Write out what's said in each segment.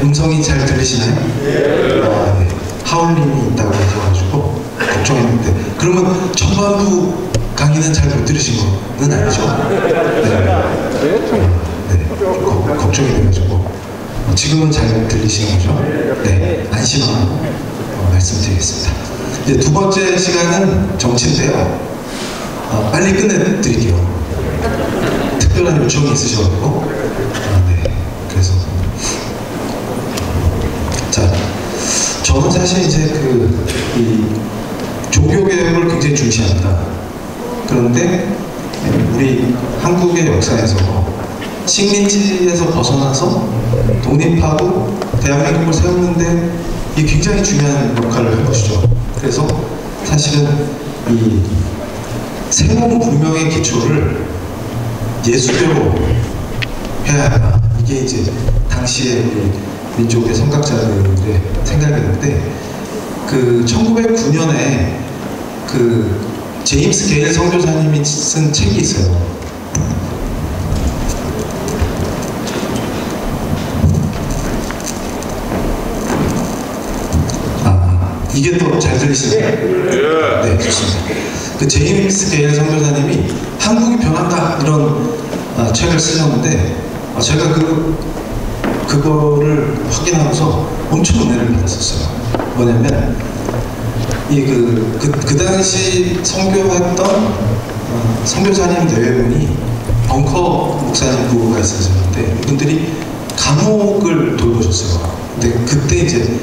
음성이 잘 들리시나요? 네. 하울림이 있다고 하셔가지고 걱정했는데, 그러면 전반부 강의는 잘 못 들으신 거는 아니죠? 네. 걱정이 돼가지고 지금은 잘 들리시는 거죠? 네. 안심하고 말씀드리겠습니다. 이제 두 번째 시간은 정치인데요. 빨리 끝내드릴게요. 특별한 요청이 있으셔가지고. 네. 그래서 자, 저는 사실 이제 이 종교개혁을 굉장히 중시합니다. 그런데 우리 한국의 역사에서 식민지에서 벗어나서 독립하고 대한민국을 세우는데 이게 굉장히 중요한 역할을 한 것이죠. 그래서 사실은 이 새로운 문명의 기초를 예수교로 해야 한다. 이게 이제 당시에 우리 민족의 선각자들의 생각이었는데, 1909년에 제임스 게일 선교사님이 쓴 책이 있어요. 이게 또 잘 들리시나요? 네, 좋습니다. 제임스 게일 선교사님이 한국이 변한다 이런 책을 쓰셨는데, 제가 그거를 확인하면서 엄청 은혜를 받았었어요. 뭐냐면 그 당시 선교했던 선교사님 대회분이 벙커 목사님 부부가 있으셨는데, 이분들이 감옥을 돌보셨어요. 근데 그때 이제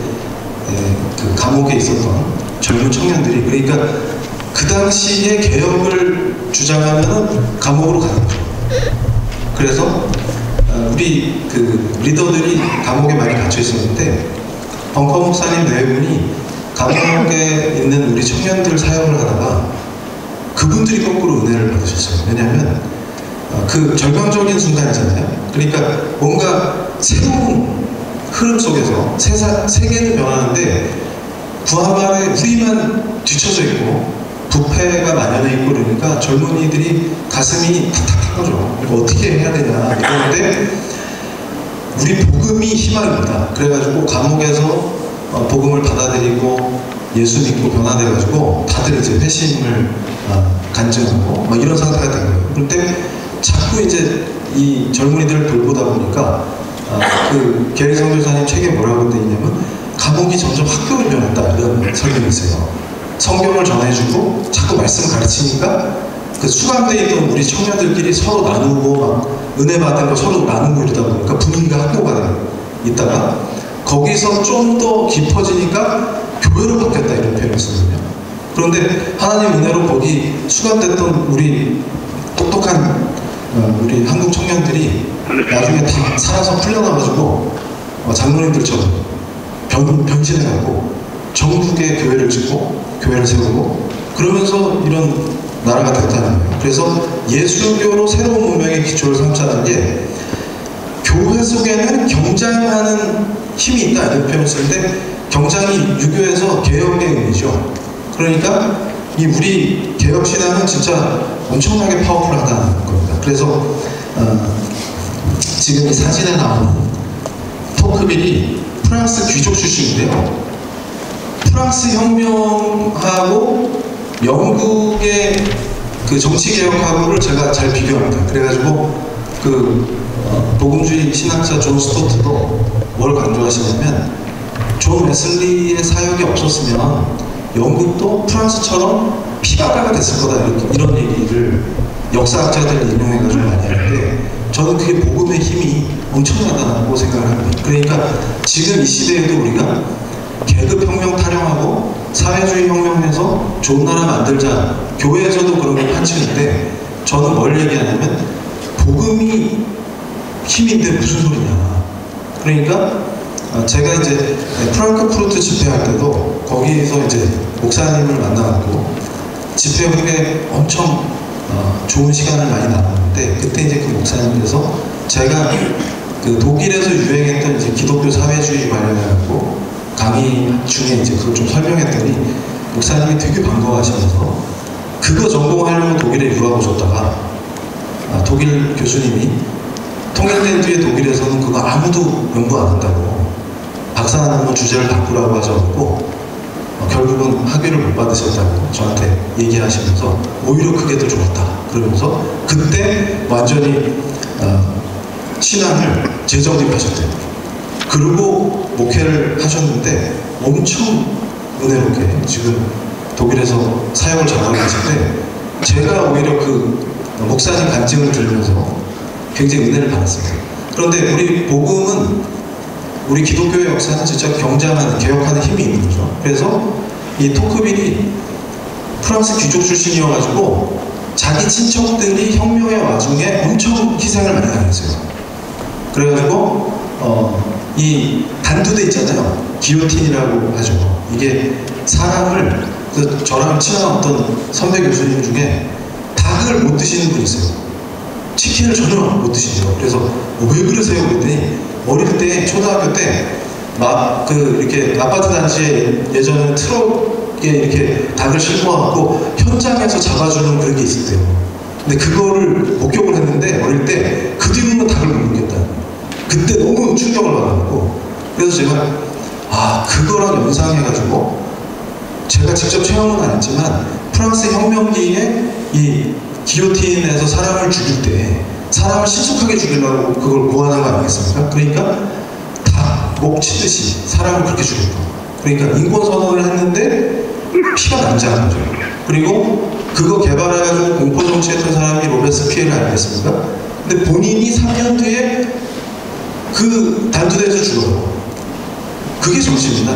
그 감옥에 있었던 젊은 청년들이, 그러니까 그 당시에 개혁을 주장하면 감옥으로 가는 거죠. 그래서 우리 리더들이 감옥에 많이 갇혀 있었는데, 벙커 목사님 내외분이 감옥에 있는 우리 청년들 사역을 하다가 그분들이 거꾸로 은혜를 받으셨어요. 왜냐하면 그 절망적인 순간이잖아요. 그러니까 뭔가 새로운 흐름 속에서 세계는 변하는데 구하말에 우리만 뒤쳐져 있고 부패가 만연해 있고, 그러니까 젊은이들이 가슴이 탁탁한 거죠. 이거 어떻게 해야 되냐 이러는데, 우리 복음이 희망입니다. 그래가지고 감옥에서 복음을 받아들이고 예수 믿고 변화돼가지고 다들 이제 회심을 간증하고 막 이런 상태가 된 거예요. 그런데 자꾸 이제 이 젊은이들을 돌보다 보니까 게리 선교사님 책에 뭐라고 돼 있냐면, 감옥이 점점 학교로 변했다 이런 설명이 있어요. 성경을 전해주고 자꾸 말씀을 가르치니까 그 수감되어 있던 우리 청년들끼리 서로 나누고 막 은혜 받은 거 서로 나누고 이러다 보니까 분위기가 학교가 있다가 거기서 좀 더 깊어지니까 교회로 바뀌었다 이런 표현을 쓰거든요. 그런데 하나님 은혜로 거기 수감됐던 우리 똑똑한 우리 한국 청년들이 나중에 다 살아서 풀려나가지고 장로님들처럼 변신해가고 전국에 교회를 짓고 교회를 세우고 그러면서 이런 나라가 됐다는 거예요. 그래서 예수교로 새로운 문명의 기초를 삼자는 게, 교회 속에는 경장하는 힘이 있다 이런 표현을 쓰는데, 경장이 유교에서 개혁의 의미죠. 그러니까 이 우리 개혁신앙은 진짜 엄청나게 파워풀하다는 겁니다. 그래서 지금 이 사진에 나오는 토크빌이 프랑스 귀족 출신인데요. 프랑스 혁명하고 영국의 그 정치개혁하고를 제가 잘 비교합니다. 그래가지고 복음주의 신학자 존 스토트도 뭘 강조하시냐면, 존 웨슬리의 사역이 없었으면 영국도 프랑스처럼 피바다가 됐을 거다 이런 얘기를 역사학자들 인용해가지고 많이 하는데, 저는 그게 복음의 힘이 엄청나다고 생각을 합니다. 그러니까 지금 이 시대에도 우리가 계급혁명 타령하고 사회주의 혁명에서 좋은 나라 만들자, 교회에서도 그런 걸 판치는데, 저는 뭘 얘기하냐면 복음이 힘인데 무슨 소리냐. 그러니까 제가 이제 프랑크푸르트 집회할 때도 거기서 이제 목사님을 만나갖고 집회 후에 엄청 좋은 시간을 많이 나눴는데, 그때 이제 그 목사님께서 제가 독일에서 유행했던 이제 기독교 사회주의 관련해갖고 강의 중에 이제 그걸 좀 설명했더니, 목사님이 되게 반가워하시면서 그거 전공하려고 독일에 유학 오셨다가 독일 교수님이 통일된 뒤에 독일에서는 그거 아무도 연구 안 한다고, 박사 논문 주제를 바꾸라고 하셔갖고 결국은 학위를 못 받으셨다고 저한테 얘기하시면서 오히려 그게 더 좋았다 그러면서 그때 완전히 신앙을 재정립하셨대요. 그리고 목회를 하셨는데 엄청 은혜롭게 지금 독일에서 사역을 잘하고 계신데 제가 오히려 그 목사님 간증을 들으면서 굉장히 은혜를 받았습니다. 그런데 우리 복음은 우리 기독교의 역사는 진짜 경장하는, 개혁하는 힘이 있는 거죠. 그래서 이 토크빌이 프랑스 귀족 출신이어가지고 자기 친척들이 혁명의 와중에 엄청 희생을 많이 당했어요. 그래가지고 이 단두대 있잖아요. 기요틴이라고 하죠. 이게 사람을 저랑 친한 어떤 선배 교수님 중에 닭을 못 드시는 분이 있어요. 치킨을 전혀 못 드시죠. 그래서 왜 그러세요? 그랬더니 어릴 때 초등학교 때 막 이렇게 아파트 단지에 예전에 트럭에 이렇게 닭을 싣고 와갖고 현장에서 잡아주는 그런 게 있었대요. 근데 그거를 목격을 했는데 어릴 때 그 뒤로는 닭을 못 먹겠다. 그때 너무 충격을 받아갖고 그래서 제가 그거랑 연상해가지고 제가 직접 체험은 안 했지만 프랑스 혁명기에 이 기요틴에서 사람을 죽일 때 사람을 신속하게 죽이려고 그걸 고안한 거 아니겠습니까? 그러니까 목 치듯이 사람을 그렇게 죽였고 그러니까 인권선언을 했는데 피가 남지 않은 거죠. 그리고 그거 개발해가지고 공포정치했던 사람이 로베스피에르 아니겠습니까? 근데 본인이 3년 뒤에 그 단두대에서 죽어요. 그게 정치입니다.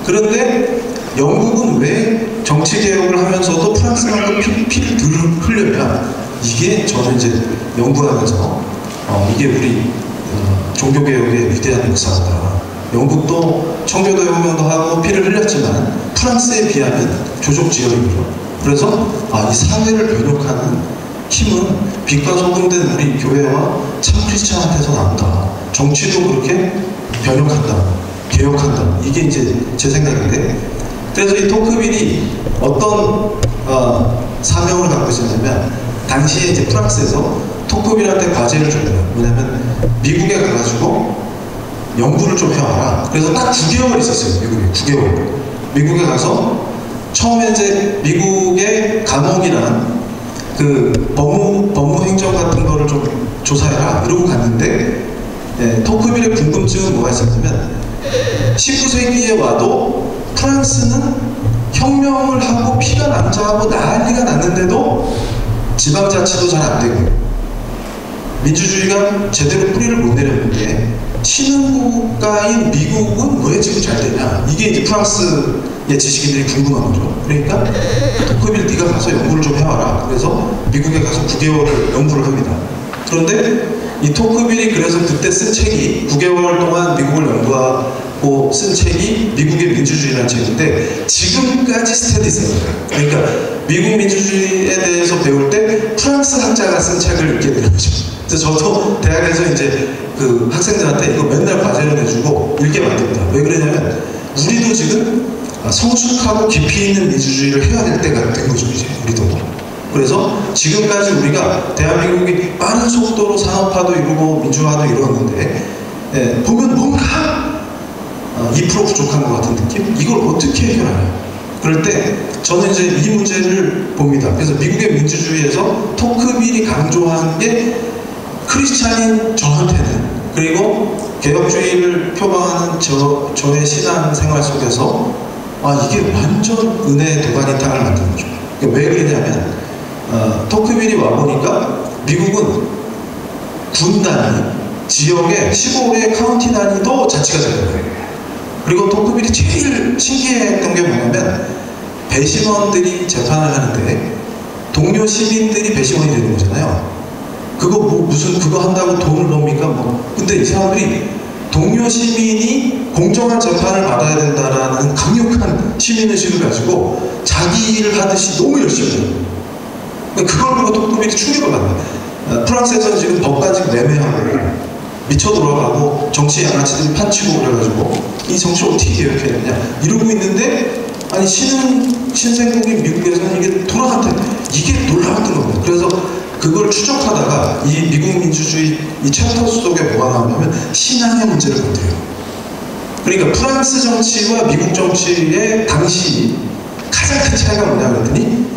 그런데 영국은 왜 정치개혁을 하면서도 프랑스만큼 피를 덜 흘려냐, 이게 저는 이제 연구하면서 이게 우리 종교개혁의 위대한 역사다. 영국도 청교도 혁명도 하고 피를 흘렸지만 프랑스에 비하면 조족지연이죠. 그래서 이 사회를 변혁하는 힘은 빛과 소금 된 우리 교회와 참 크리스찬한테서 나온다. 정치도 그렇게 변혁한다, 개혁한다. 이게 이제 제 생각인데, 그래서 이 토크빌이 어떤 사명을 갖고 있었냐면, 당시에 이제 프랑스에서 토크빌한테 과제를 줬어요. 뭐냐면 미국에 가가지고 연구를 좀 해와라. 그래서 딱 9개월 있었어요. 미국에 9개월. 미국에 가서 처음에 이제 미국의 감옥이나 그 법무 행정 같은 거를 좀 조사해라 이러고 갔는데, 토크빌의 궁금증은 뭐가 있었냐면 19세기에 와도 프랑스는 혁명을 하고 피가 남자하고 난리가 났는데도 지방자치도 잘 안 되고 민주주의가 제대로 뿌리를 못 내렸는데 신흥국가인 미국은 왜 지금 잘 되냐, 이게 이제 프랑스의 지식인들이 궁금한 거죠. 그러니까 토크빌 네가 가서 연구를 좀 해와라. 그래서 미국에 가서 9개월을 연구를 합니다. 그런데 이 토크빌이 그래서 그때 쓴 책이 9개월 동안 미국을 연구하고 쓴 책이 미국의 민주주의라는 책인데 지금까지 스테디셀러예요. 그러니까 미국 민주주의에 대해서 배울 때 프랑스 학자가 쓴 책을 읽게 되는 거죠. 그래서 저도 대학에서 이제 그 학생들한테 이거 맨날 과제로 내주고 읽게 만듭니다. 왜 그러냐면 우리도 지금 성숙하고 깊이 있는 민주주의를 해야 될 때가 된 거죠, 이제 우리도. 그래서 지금까지 우리가 대한민국이 빠른 속도로 산업화도 이루고 민주화도 이루었는데 보면 뭔가 2% 부족한 것 같은 느낌? 이걸 어떻게 해결하냐? 그럴 때 저는 이제 이 문제를 봅니다. 그래서 미국의 민주주의에서 토크빌이 강조한 게 크리스찬인 저한테는, 그리고 개혁주의를 표방하는 저의 신앙 생활 속에서 이게 완전 은혜의 도가니탕을 만든 거죠. 왜 그러냐면 토크빌이 와보니까 미국은 군 단위, 지역의 시골의 카운티 단위도 자치가 되는 거예요. 그리고 토크빌이 제일 신기했던 게 뭐냐면 배심원들이 재판을 하는데 동료 시민들이 배심원이 되는 거잖아요. 그거 무슨 그거 한다고 돈을 법니까? 근데 이 사람들이 동료 시민이 공정한 재판을 받아야 된다라는 강력한 시민의식을 가지고 자기 일을 하듯이 너무 열심히 해요. 그걸 보고 토크빌이 충격을 받아요. 프랑스에서는 지금 법까지 매매하고 미쳐 돌아가고 정치 양아치들이 판치고 그래가지고 이 정치를 어떻게 개혁해야 되냐 이러고 있는데, 아니 신생국인 미국에서는 이게 돌아간다. 이게 놀라웠던 겁니다. 그래서 그걸 추적하다가 이 미국 민주주의 이 챕터 속에 뭐가 나오냐면 신앙의 문제를 건드려요. 그러니까 프랑스 정치와 미국 정치의 당시 가장 큰 차이가 뭐냐 그랬더니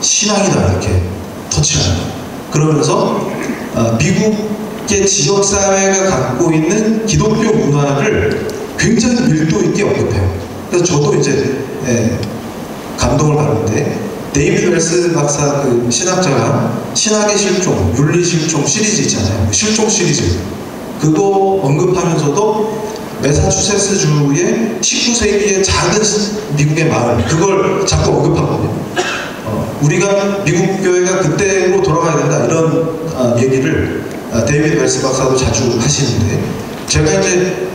신앙이다 이렇게 터치를 합니다. 그러면서 미국의 지역사회가 갖고 있는 기독교 문화를 굉장히 밀도 있게 언급해요. 그래서 저도 이제 감동을 받는데 데이비드 웰스 박사 그 신학자가 신학의 실종, 윤리 실종 시리즈 있잖아요. 실종 시리즈 그거 언급하면서도 매사추세츠주의 19세기의 작은 미국의 마을 그걸 자꾸 언급하거든요. 우리가 미국 교회가 그때로 돌아가야 된다 이런 얘기를 데이비드 웰스 박사도 자주 하시는데 제가 이제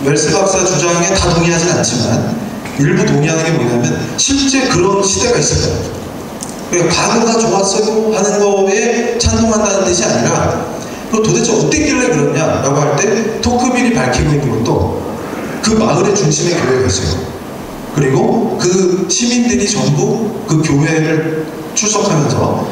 웰스 박사 주장에 다 동의하진 않지만 일부 동의하는 게 뭐냐면 실제 그런 시대가 있었다. 그러니까 과거가 좋았어요 하는 거에 찬동한다는 뜻이 아니라 도대체 어땠길래 그러냐라고 할 때 토크빌이 밝히고 있는 것도 그 마을의 중심에 교회가 있어요. 그리고 그 시민들이 전부 그 교회를 출석하면서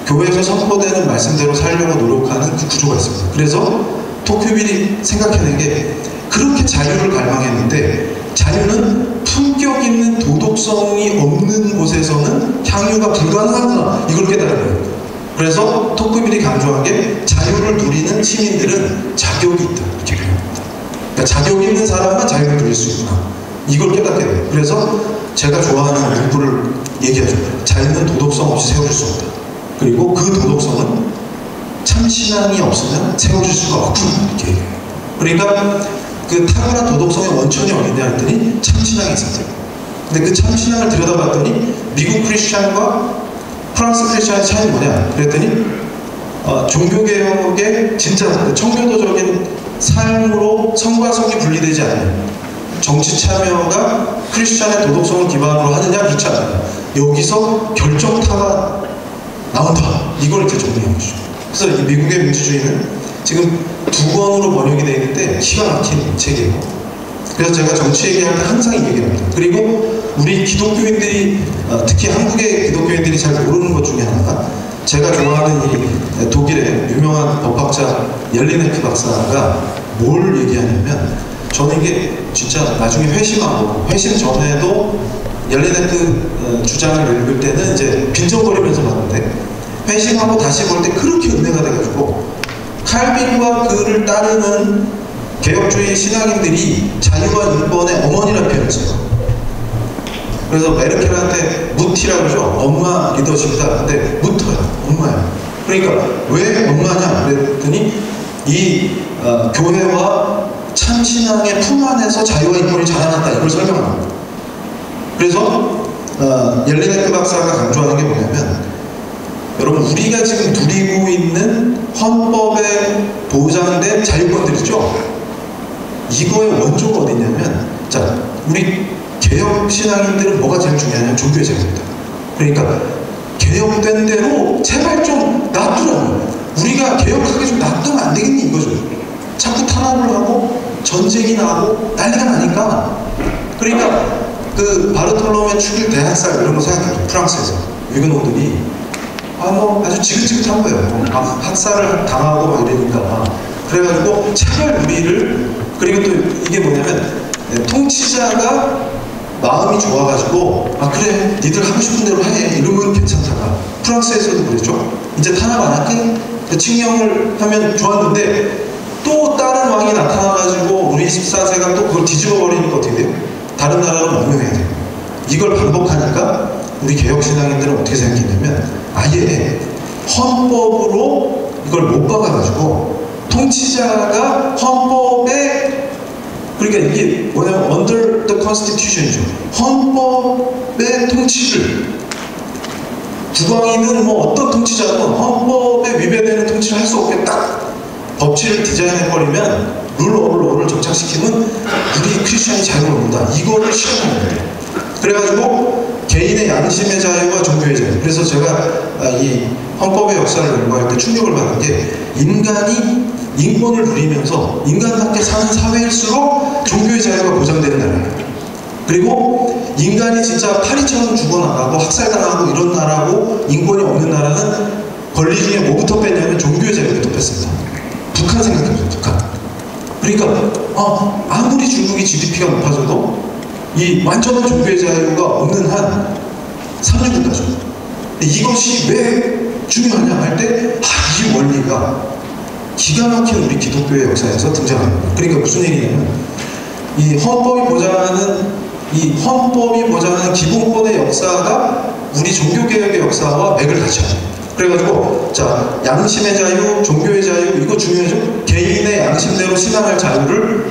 교회에서 선포되는 말씀대로 살려고 노력하는 그 구조가 있습니다. 그래서 토크빌이 생각해낸 게 그렇게 자유를 갈망했는데 자유는 품격 있는 도덕성이 없는 곳에서는 향유가 불가능하구나 이걸 깨달은 거예요. 그래서 토크빌이 강조한 게 자유를 누리는 시민들은 자격이 있다 이렇게 표현합니다. 그러니까 자격 있는 사람만 자유를 누릴 수 있구나 이걸 깨닫게 돼요. 그래서 제가 좋아하는 문구를 얘기하죠. 자유는 도덕성 없이 세워질 수 없다. 그리고 그 도덕성은 참신앙이 없으면 세워질 수가 없구나 이렇게 얘기해요. 그러니까 그 탁월한 도덕성의 원천이 어디냐 했더니 참신앙이 있었대요. 근데 그 참신앙을 들여다봤더니 미국 크리스찬과 프랑스 크리스찬의 차이는 뭐냐 그랬더니 종교개혁의 진짜 청교도적인 삶으로 성과 성이 분리되지 않는 정치 참여가 크리스찬의 도덕성을 기반으로 하느냐 그렇지 않느냐 여기서 결정타가 나온다 이걸 이렇게 정리한 것이죠. 그래서 이 미국의 민주주의는 지금 2권으로 번역이 되어 있는데 기가 막힌 책이에요. 그래서 제가 정치 얘기할 때 항상 이 얘기를 합니다. 그리고 우리 기독교인들이 특히 한국의 기독교인들이 잘 모르는 것 중에 하나가 제가 좋아하는 이 독일의 유명한 법학자 옐리네크 박사가 뭘 얘기하냐면 저는 이게 진짜 나중에 회심하고 회심 전에도 옐리네크 주장을 읽을 때는 이제 빈정거리면서 봤는데 회심하고 다시 볼 때 그렇게 은혜가 돼가지고 칼빈과 그를 따르는 개혁주의 신학인들이 자유와 인권의 어머니라는 표현을 써요. 그래서 메르켈한테 무티라고 그러죠. 엄마 리더십이다. 근데 무터야. 엄마야. 그러니까 왜 엄마냐 그랬더니 이 교회와 참신앙의 품 안에서 자유와 인권이 자라났다. 이걸 설명합니다. 그래서 옐리네크 박사가 강조하는 게 뭐냐면 여러분 우리가 지금 누리고 있는 헌법에 보장된 자유권들이죠. 이거의 원조가 어디냐면 자 우리 개혁 신앙인들은 뭐가 제일 중요하냐면 종교의 자유입니다. 그러니까 개혁된 대로 제발 좀 놔두라고. 우리가 개혁하게 좀 놔두면 안 되겠니 이거죠. 자꾸 탄압을 하고 전쟁이 나고 난리가 나니까. 그러니까 그 바르톨로메 축일 대학살 이런 거 생각해요. 프랑스에서 위그노들이 아주 지긋지긋한 거예요. 학살을 당하고 막 이러니까. 그래가지고 제발 우리를 그리고 또 이게 뭐냐면 통치자가 마음이 좋아가지고 그래 니들 하고 싶은 대로 해 이러면 괜찮다가 프랑스에서도 그랬죠. 이제 탄압 안 할게 칙령을 하면 좋았는데 또 다른 왕이 나타나가지고 우리 14세가 또 그걸 뒤집어버리니까 어떻게 돼요? 다른 나라로 망명해야 돼요. 이걸 반복하니까 우리 개혁신앙인들은 어떻게 생각했냐면 아예 헌법으로 이걸 못 박아가지고 통치자가 헌법에 그러니까 이게 뭐냐면 under the constitution이죠. 헌법의 통치를 국왕이든 뭐 어떤 통치자든 헌법에 위배되는 통치를 할 수 없게 딱 법칙을 디자인해버리면 룰 오브 로를 정착시키면 우리 크리스천이 자유를 얻는다. 이거를 실현하는 거예요. 그래가지고 개인의 양심의 자유와 종교의 자유. 그래서 제가 이 헌법의 역사를 연구할 때 충격을 받은 게 인간이 인권을 누리면서 인간답게 사는 사회일수록 종교의 자유가 보장되는 나라예요. 그리고 인간이 진짜 파리처럼 죽어나가고 학살당하고 이런 나라고 인권이 없는 나라는 권리 중에 뭐부터 뺐냐면 종교의 자유부터 뺐습니다. 북한 생각해보세요. 북한. 그러니까 아무리 중국이 GDP가 높아져도 이 완전한 종교의 자유가 없는 한 삼류국가죠. 이것이 왜 중요하냐 할 때, 이 원리가 기가 막힌 우리 기독교의 역사에서 등장합니다. 그러니까 무슨 얘기냐면, 이 헌법이 보장하는 기본권의 역사가 우리 종교개혁의 역사와 맥을 같이 합니다. 그래가지고, 자, 양심의 자유, 종교의 자유, 이거 중요하죠? 개인의 양심대로 신앙할 자유를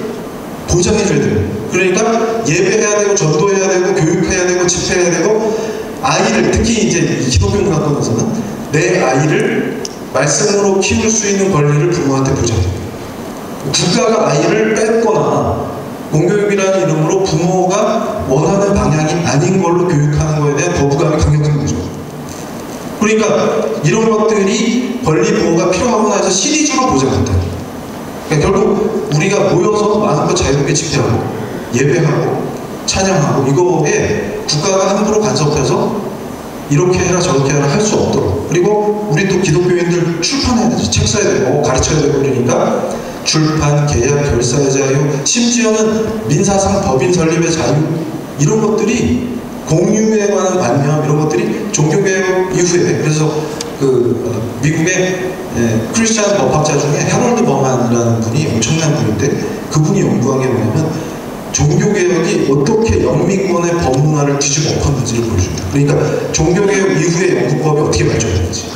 보장해줘야 돼요. 그러니까 예배해야 되고, 전도해야 되고, 교육해야 되고, 집회해야 되고, 아이를, 특히 이제 기독교 문화권에서는 내 아이를 말씀으로 키울 수 있는 권리를 부모한테 보장해요. 국가가 아이를 뺏거나 공교육이라는 이름으로 부모가 원하는 방향이 아닌 걸로 교육하는 거에 대한 거부감이 강력한 거죠. 그러니까 이런 것들이 권리 보호가 필요하구나 해서 시리즈로 보장한다. 그러니까 결국 우리가 모여서 마음껏 자유롭게 집회하고 예배하고 찬양하고 이거에 국가가 함부로 간섭해서 이렇게 해라 저렇게 해라 할 수 없도록, 그리고 우리 또 기독교인들 출판해야 되죠. 책 써야 되고 가르쳐야 되고, 그러니까 출판, 계약, 결사의 자유, 심지어는 민사상 법인 설립의 자유, 이런 것들이 공유에 관한 관념, 이런 것들이 종교개혁 이후에, 그래서 미국의 크리스찬 법학자 중에 해럴드 버만이라는 분이 엄청난 분인데, 그분이 연구한 게 뭐냐면 종교개혁이 어떻게 영미권의 법문화를 뒤집어 엎었는지를 보여줍니다. 그러니까 종교개혁 이후에 영국법이 어떻게 발전했는지,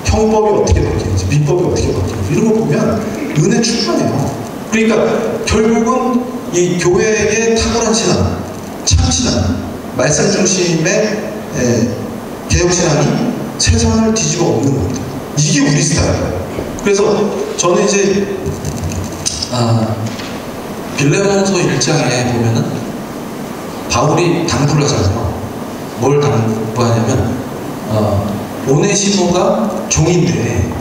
형법이 어떻게 바뀌는지, 민법이 어떻게 바뀌는지, 이런 거 보면 은혜 충만해요. 그러니까 결국은 이 교회의 탁월한 신앙, 참신앙, 말씀 중심의 개혁신앙이 세상을 뒤집어 엎는 겁니다. 이게 우리 스타일이에요. 그래서 저는 이제 빌레몬서 1장에 보면은 바울이 당부를 하잖아요. 뭘 당부하냐면 오네시모가 종인데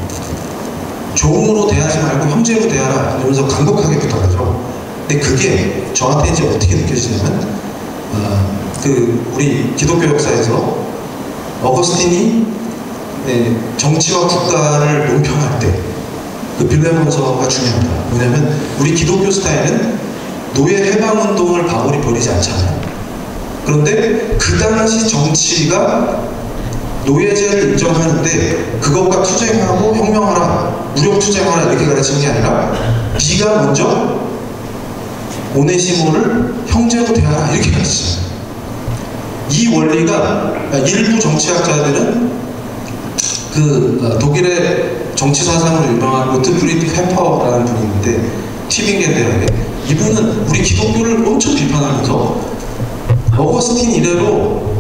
종으로 대하지 말고 형제로 대하라 이러면서 강력하게 부탁하죠. 근데 그게 저한테 이제 어떻게 느껴지냐면 우리 기독교 역사에서 어거스틴이 정치와 국가를 논평할 때 그 빌레몬서가 중요합니다. 왜냐하면 우리 기독교 스타일은 노예 해방운동을 바울이 벌이지 않잖아요. 그런데 그 당시 정치가 노예제를 인정하는데 그것과 투쟁하고 혁명하라, 무력투쟁하라 이렇게 가르치는 게 아니라 네가 먼저 오네시모를 형제로 대하라 이렇게 가르치잖아요. 이 원리가 일부 정치학자들은 독일의 정치 사상으로 유명한 고트프리드 페퍼라는 분이 있는데, 튜빙겐 대학에, 이분은 우리 기독교를 엄청 비판하면서 어거스틴 이래로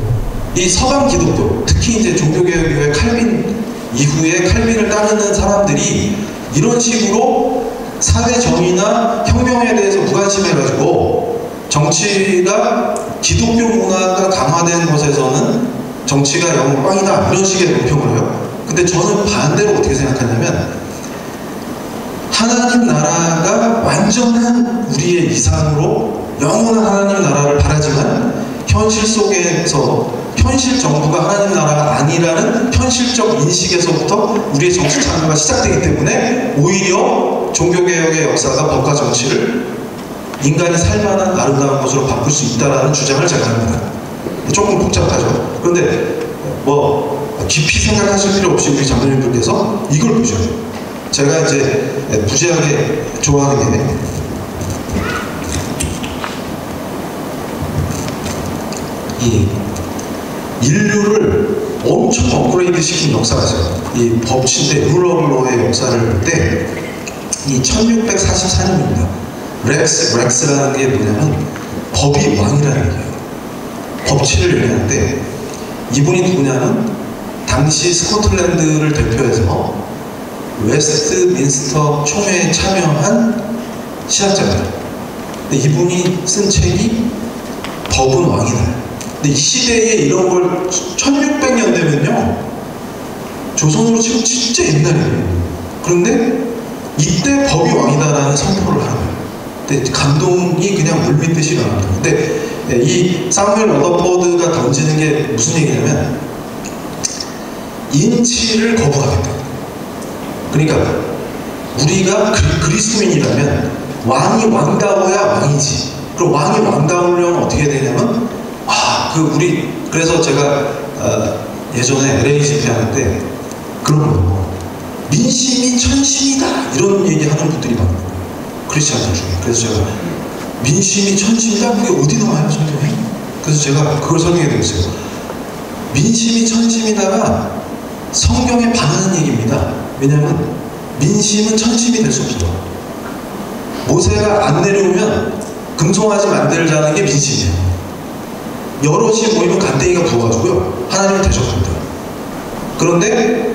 이 서방 기독교, 특히 이제 종교개혁 이후에 칼빈 이후에 칼빈을 따르는 사람들이 이런 식으로 사회 정의나 혁명에 대해서 무관심해가지고 정치가 기독교 문화가 강화된 곳에서는 정치가 영 꽝이다 이런 식의 논평을 해요. 근데 저는 반대로 어떻게 생각하냐면, 하나님 나라가 완전한 우리의 이상으로 영원한 하나님 나라를 바라지만 현실 속에서 현실 정부가 하나님 나라가 아니라는 현실적 인식에서부터 우리의 정치 참여가 시작되기 때문에 오히려 종교개혁의 역사가 법과 정치를 인간이 살만한 아름다운 것으로 바꿀 수 있다는 주장을 제가 합니다. 조금 복잡하죠. 그런데 깊이 생각하실 필요 없이 우리 장로님들께서 이걸 보셔야 돼요. 제가 이제 부지하게 좋아하는 게 이 인류를 엄청 업그레이드 시킨 역사가 있어요. 이 법치인데 룰 오브 로의 역사를 볼 때 이 1644년입니다. 렉스라는 게 뭐냐면 법이 왕이라는 얘기예요. 법치를 얘기하는데, 이분이 누구냐면 당시 스코틀랜드를 대표해서 웨스트민스터 총회에 참여한 신학자입니다. 근데 이분이 쓴 책이 법은 왕이다. 근데 이 시대에 이런 걸 1600년대면요 조선으로 치고 진짜 옛날이에요. 그런데 이때 법이 왕이다라는 선포를 하는 거예요. 근데 감동이 그냥 물밀듯이 일어납니다. 근데 이 사무엘 러더포드가 던지는 게 무슨 얘기냐면 인치를 거부하겠다. 그러니까 우리가 그리스도인이라면 왕이 왕다워야 왕이지. 그럼 왕이 왕다우려면 어떻게 되냐면, 그래서 제가 예전에 LA 집회하는데 그런 거예요. 민심이 천심이다 이런 얘기하는 분들이 많아요, 크리스찬들 중에. 그래서 제가 민심이 천심이다? 그게 어디 나와요, 성경에? 그래서 제가 그걸 설명해 드렸어요. 민심이 천심이다가 성경에 반하는 얘기입니다. 왜냐하면 민심은 천심이 될 수 없어요. 모세가 안 내려오면 금송아지 만들자는 게 민심이에요. 여럿이 모이면 간땡이가 부어가지고요, 하나님을 대적합니다. 그런데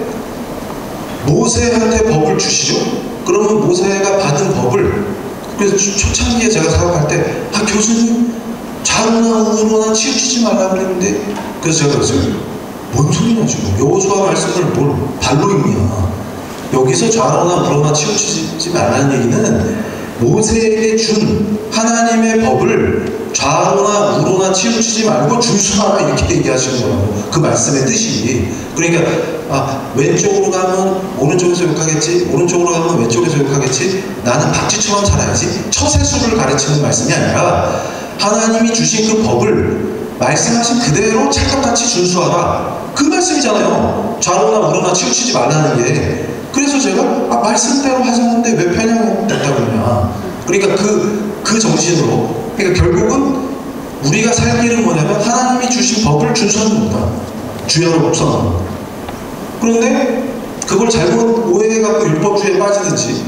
모세한테 법을 주시죠. 그러면 모세가 받은 법을, 그래서 초창기에 제가 사역할 때 교수님 좌로나 우로나 치우치지 말라 그랬는데, 그래서 제가 그랬어요. 뭔 소리냐 지금, 여호수아 말씀을 뭘 발로 읽냐. 여기서 좌로나 우로나 치우치지 말라는 얘기는 모세에게 준 하나님의 법을 좌로나 우로나 치우치지 말고 준수하라 이렇게 얘기하시는 거라고, 그 말씀의 뜻이. 그러니까 왼쪽으로 가면 오른쪽에서 욕하겠지, 오른쪽으로 가면 왼쪽에서 욕하겠지, 나는 박쥐처럼 살아야지, 처세술을 가르치는 말씀이 아니라 하나님이 주신 그 법을 말씀하신 그대로 찰떡같이 준수하라, 그 말씀이잖아요. 좌로나 우로나 치우치지 말라는 게. 그래서 제가 말씀대로 하자는데 왜 편향됐다고 그러냐. 그러니까 그 정신으로, 그러니까 결국은 우리가 살 길은 뭐냐면 하나님이 주신 법을 준수하는 겁니다. 주야로 묵상하는. 그런데 그걸 잘못 오해해갖고 율법주의에 빠지든지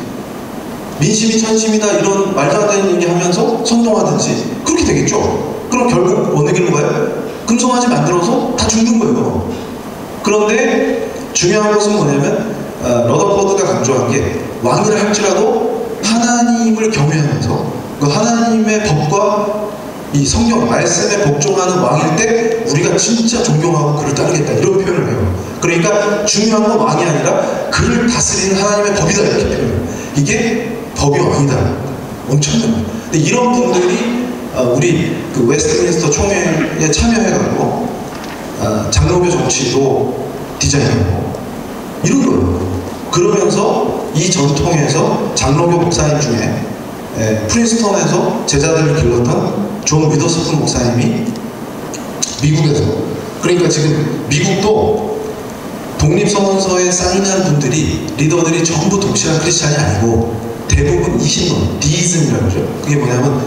민심이 천심이다 이런 말도 안 되는 얘기 하면서 선동하든지 그렇게 되겠죠. 그럼 결국 어느 길로 가요? 금송아지 만들어서 다 죽는 거예요. 그런데 중요한 것은 뭐냐면 러더포드가 강조한 게, 왕이라 할지라도 하나님을 경외하면서 그 하나님의 법과 이 성경 말씀에 복종하는 왕일 때 우리가 진짜 존경하고 그를 따르겠다 이런 표현을 해요. 그러니까 중요한 건 왕이 아니라 그를 다스리는 하나님의 법이다 이렇게 표현해요. 이게 법이 왕이다. 엄청나요. 근데 이런 분들이 우리 그 웨스트민스터 총회에 참여해가지고 장로교 정치도 디자인하고 이런 거예요. 그러면서 이 전통에서 장로교 목사님 중에 프린스턴에서 제자들을 길렀던 존 위더스푼 목사님이 미국에서, 그러니까 지금 미국도 독립선언서에 사인한 분들이, 리더들이 전부 독실한 크리스찬이 아니고 대부분 이신론, 디이즘이라고 그러죠. 그게 뭐냐면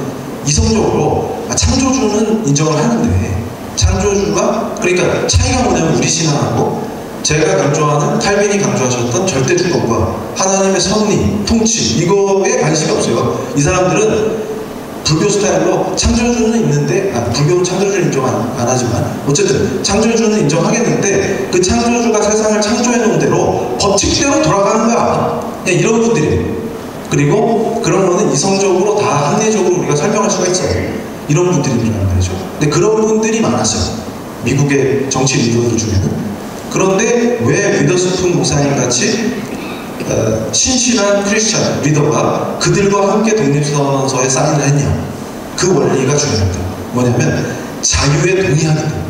이성적으로 창조주는 인정을 하는데, 창조주가, 그러니까 차이가 뭐냐면 우리 신앙하고 제가 강조하는 칼빈이 강조하셨던 절대주권과 하나님의 섭리, 통치, 이거에 관심이 없어요. 이 사람들은 불교 스타일로 창조주는 있는데, 불교는 창조주를 인정 안 하지만 어쨌든 창조주는 인정하겠는데 그 창조주가 세상을 창조해 놓은 대로 법칙대로 돌아가는 거야. 그냥 이런 분들이에요. 그리고 그런 거는 이성적으로 다 합리적으로 우리가 설명할 수가 있어요. 이런 분들이란 말이죠. 근데 그런 분들이 많았어요, 미국의 정치 리더들 중에는. 그런데 왜 위더스푼 목사님 같이 신실한 크리스찬 리더가 그들과 함께 독립선언서에 사인을 했냐? 그 원리가 중요합니다. 뭐냐면 자유에 동의하기 때문에.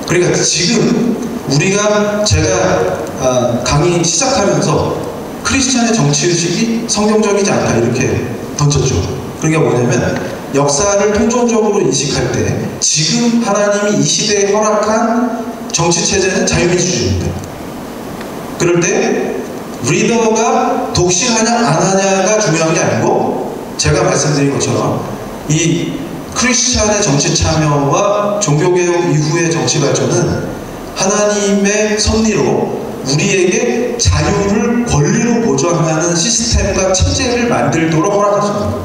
그러니까 지금 제가 강의 시작하면서 크리스찬의 정치의식이 성경적이지 않다 이렇게 던졌죠. 그러니까 뭐냐면 역사를 통전적으로 인식할 때 지금 하나님이 이 시대에 허락한 정치체제는 자유민주주의입니다. 그럴 때 리더가 독실하냐 안 하냐가 중요한 게 아니고, 제가 말씀드린 것처럼 이 크리스찬의 정치 참여와 종교개혁 이후의 정치 발전은 하나님의 섭리로 우리에게 자유를 권리로 보장하는 시스템과 체제를 만들도록 허락하십니다.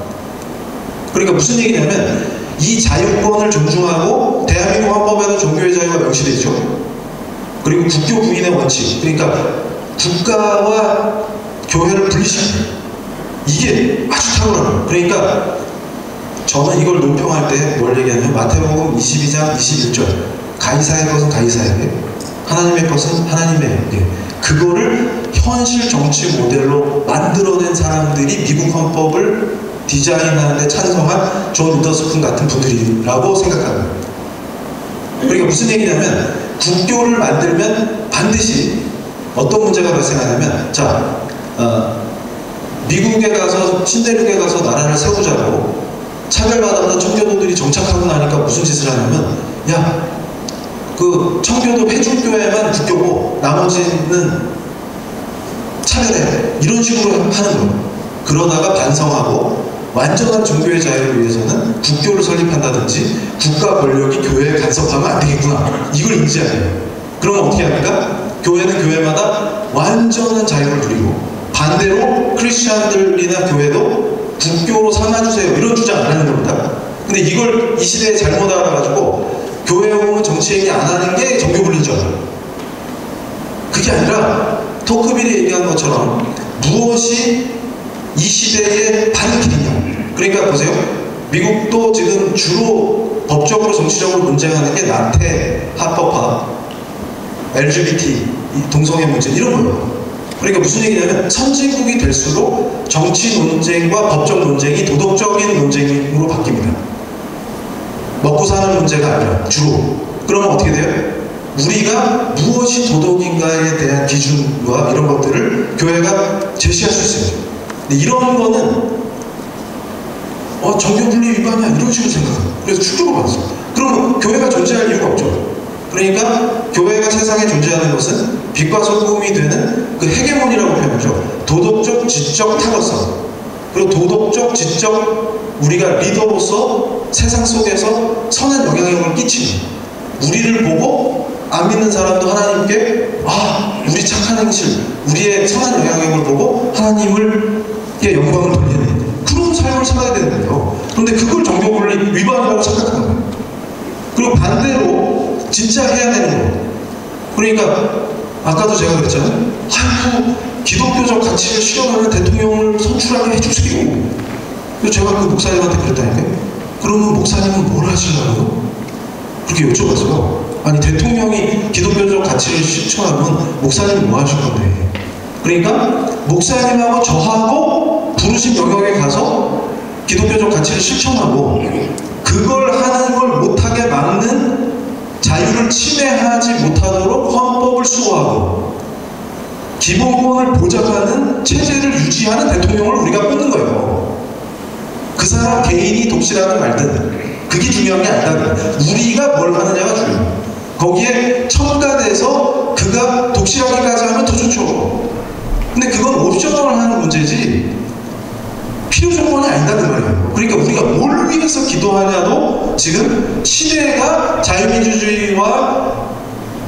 그러니까 무슨 얘기냐면 이 자유권을 존중하고 대한민국 헌법에도 종교의 자유가 명시되죠. 그리고 국교 부인의 원칙, 그러니까 국가와 교회를 분리시키는, 이게 아주 탁월해요. 그러니까 저는 이걸 논평할 때 뭘 얘기하냐면 마태복음 22장 21절, 가이사의 것은 가이사에게, 하나님의 것은 하나님에게, 그거를 현실 정치 모델로 만들어낸 사람들이 미국 헌법을 디자인하는 데 찬성한 존 위더스푼 같은 분들이라고 생각합니다. 그러니까 무슨 얘기냐면 국교를 만들면 반드시 어떤 문제가 발생하냐면, 미국에 가서 신대륙에 가서 나라를 세우자고 차별받았던 청교도들이 정착하고 나니까 무슨 짓을 하냐면, 야, 그 청교도 회중교회만 국교고 나머지는 차별해, 이런 식으로 하는 거예요. 그러다가 반성하고 완전한 종교의 자유를 위해서는 국교를 설립한다든지 국가 권력이 교회에 간섭하면 안 되겠구나, 이걸 인지하게요. 그럼 어떻게 합니까? 교회는 교회마다 완전한 자유를 누리고, 반대로 크리스찬들이나 교회도 국교로 삼아주세요, 이런 주장 안 하는 겁니다. 근데 이걸 이 시대에 잘못 알아가지고 교회에 오면 정치 얘기 안 하는 게 종교 분리죠. 그게 아니라 토크빌이 얘기한 것처럼 무엇이 이 시대의 반길이냐. 그러니까 보세요. 미국도 지금 주로 법적으로 정치적으로 논쟁하는 게 나태, 합법화, LGBT, 동성애 문제, 이런 거예요. 그러니까 무슨 얘기냐면, 선진국이 될수록 정치 논쟁과 법적 논쟁이 도덕적인 논쟁으로 바뀝니다. 먹고 사는 문제가 아니라 주로. 그러면 어떻게 돼요? 우리가 무엇이 도덕인가에 대한 기준과 이런 것들을 교회가 제시할 수 있어요. 근데 이런 거는 정교분리 위반이야, 이런 식으로 생각해요. 그래서 충격을 받았어요. 그러면 교회가 존재할 이유가 없죠. 그러니까 교회가 세상에 존재하는 것은 빛과 소금이 되는 그 헤게몬이라고 표현하죠. 도덕적, 지적 타겟성, 그리고 도덕적, 지적, 우리가 리더로서 세상 속에서 선한 영향력을 끼치는, 우리를 보고 안 믿는 사람도 하나님께 우리 착한 행실, 우리의 선한 영향력을 보고 하나님의 영광을 돌리는 그런 삶을 살아야 되는 거예요. 그런데 그걸 정교분리 위반이라고 생각하는 거예요. 그리고 반대로 진짜 해야 되는 거예요. 그러니까 아까도 제가 그랬잖아요. 기독교적 가치를 실현하는 대통령을 선출하게 해주세요. 제가 그 목사님한테 그랬다니까요. 그러면 목사님은 뭘 하시려고요? 그렇게 여쭤봤어요. 아니, 대통령이 기독교적 가치를 실천하면 목사님은 뭐 하실 건데? 그러니까 목사님하고 저하고 부르신 영역에 가서 기독교적 가치를 실천하고, 그걸 하는 걸 못하게 막는, 자유를 침해하지 못하도록 헌법을 수호하고 기본권을 보장하는 체제를 유지하는 대통령을 우리가 뽑는 거예요. 그 사람 개인이 독실하든 말든 그게 중요한 게 아니라, 우리가 뭘 하느냐가 중요해요. 거기에 첨가돼서 그가 독실하기까지 하면 더 좋죠. 근데 그건 옵셔널을 하는 문제지 필요 조건이 아니다는 말이에요. 그러니까 우리가 뭘 위해서 기도하냐도 지금 시대가 자유민주주의와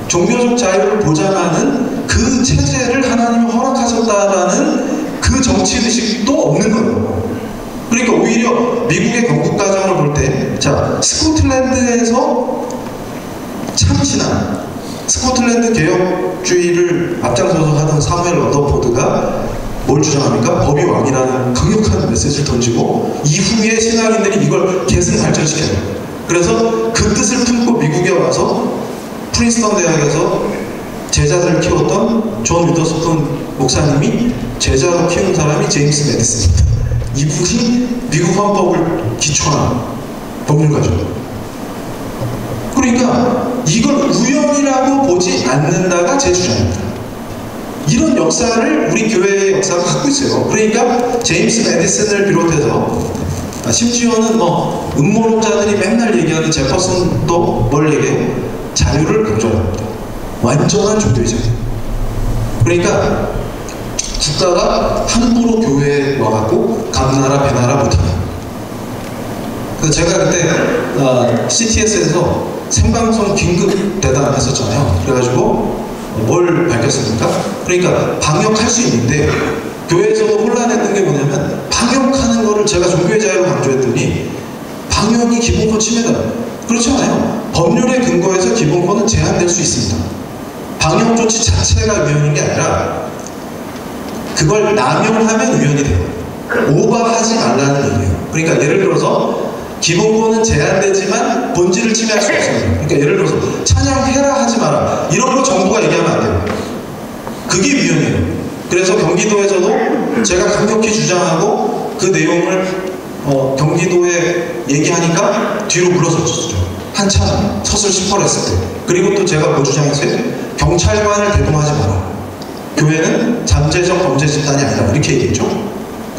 종교적 자유를 보장하는 그 체제를 하나님이 허락하셨다라는 그 정치의식도 없는 거예요. 그러니까 오히려 미국의 건국 과정을 볼 때, 자, 스코틀랜드에서 참신한 스코틀랜드 개혁주의를 앞장서서 하던 사무엘 러더포드가 뭘 주장합니까? 법이 왕이라는 강력한 메시지를 던지고, 이후에 신앙인들이 이걸 계속 발전시켜요. 그래서 그 뜻을 품고 미국에 와서 프린스턴 대학에서 제자들을 키웠던 존 위더스폰 목사님이 제자로 키운 사람이 제임스 매디슨입니다. 이분이 미국 헌법을 기초한 법률가죠. 그러니까 이걸 우연이라고 보지 않는다가 제 주장입니다. 이런 역사를 우리 교회의 역사가 갖고 있어요. 그러니까 제임스 매디슨을 비롯해서 심지어는 음모론자들이 맨날 얘기하는 제퍼슨도 뭘 얘기해요? 자유를 강조합니다. 완전한 종교의 자유. 그러니까 국가가 함부로 교회에 와갖고 감나라 배나라 못하는. 그래서 제가 그때 CTS에서 생방송 긴급 대담 했었잖아요. 그래가지고 뭘 밝혔습니까? 그러니까 방역할 수 있는데, 교회에서도 혼란했던 게 뭐냐면, 방역하는 거를 제가 종교의 자유를 강조했더니 방역이 기본권 침해다. 그렇지 않아요. 법률에 근거해서 기본권은 제한될 수 있습니다. 방역 조치 자체가 위헌인 게 아니라 그걸 남용하면 위헌이 돼요. 오버하지 말라는 얘기예요. 그러니까 예를 들어서 기본권은 제한되지만 본질을 침해할 수 없습니다. 그러니까 예를 들어서 찬양해라 하지 마라, 이런 거 정부가 얘기하면 안 돼요. 그게 위헌이에요. 그래서 경기도에서도 제가 강력히 주장하고 그 내용을 경기도에 얘기하니까 뒤로 물러섰죠. 한참 서슬 시퍼랬을 때. 그리고 또 제가 뭐 주장했어요? 경찰관을 대동하지 마라. 교회는 잠재적 범죄 집단이 아니다, 이렇게 얘기했죠.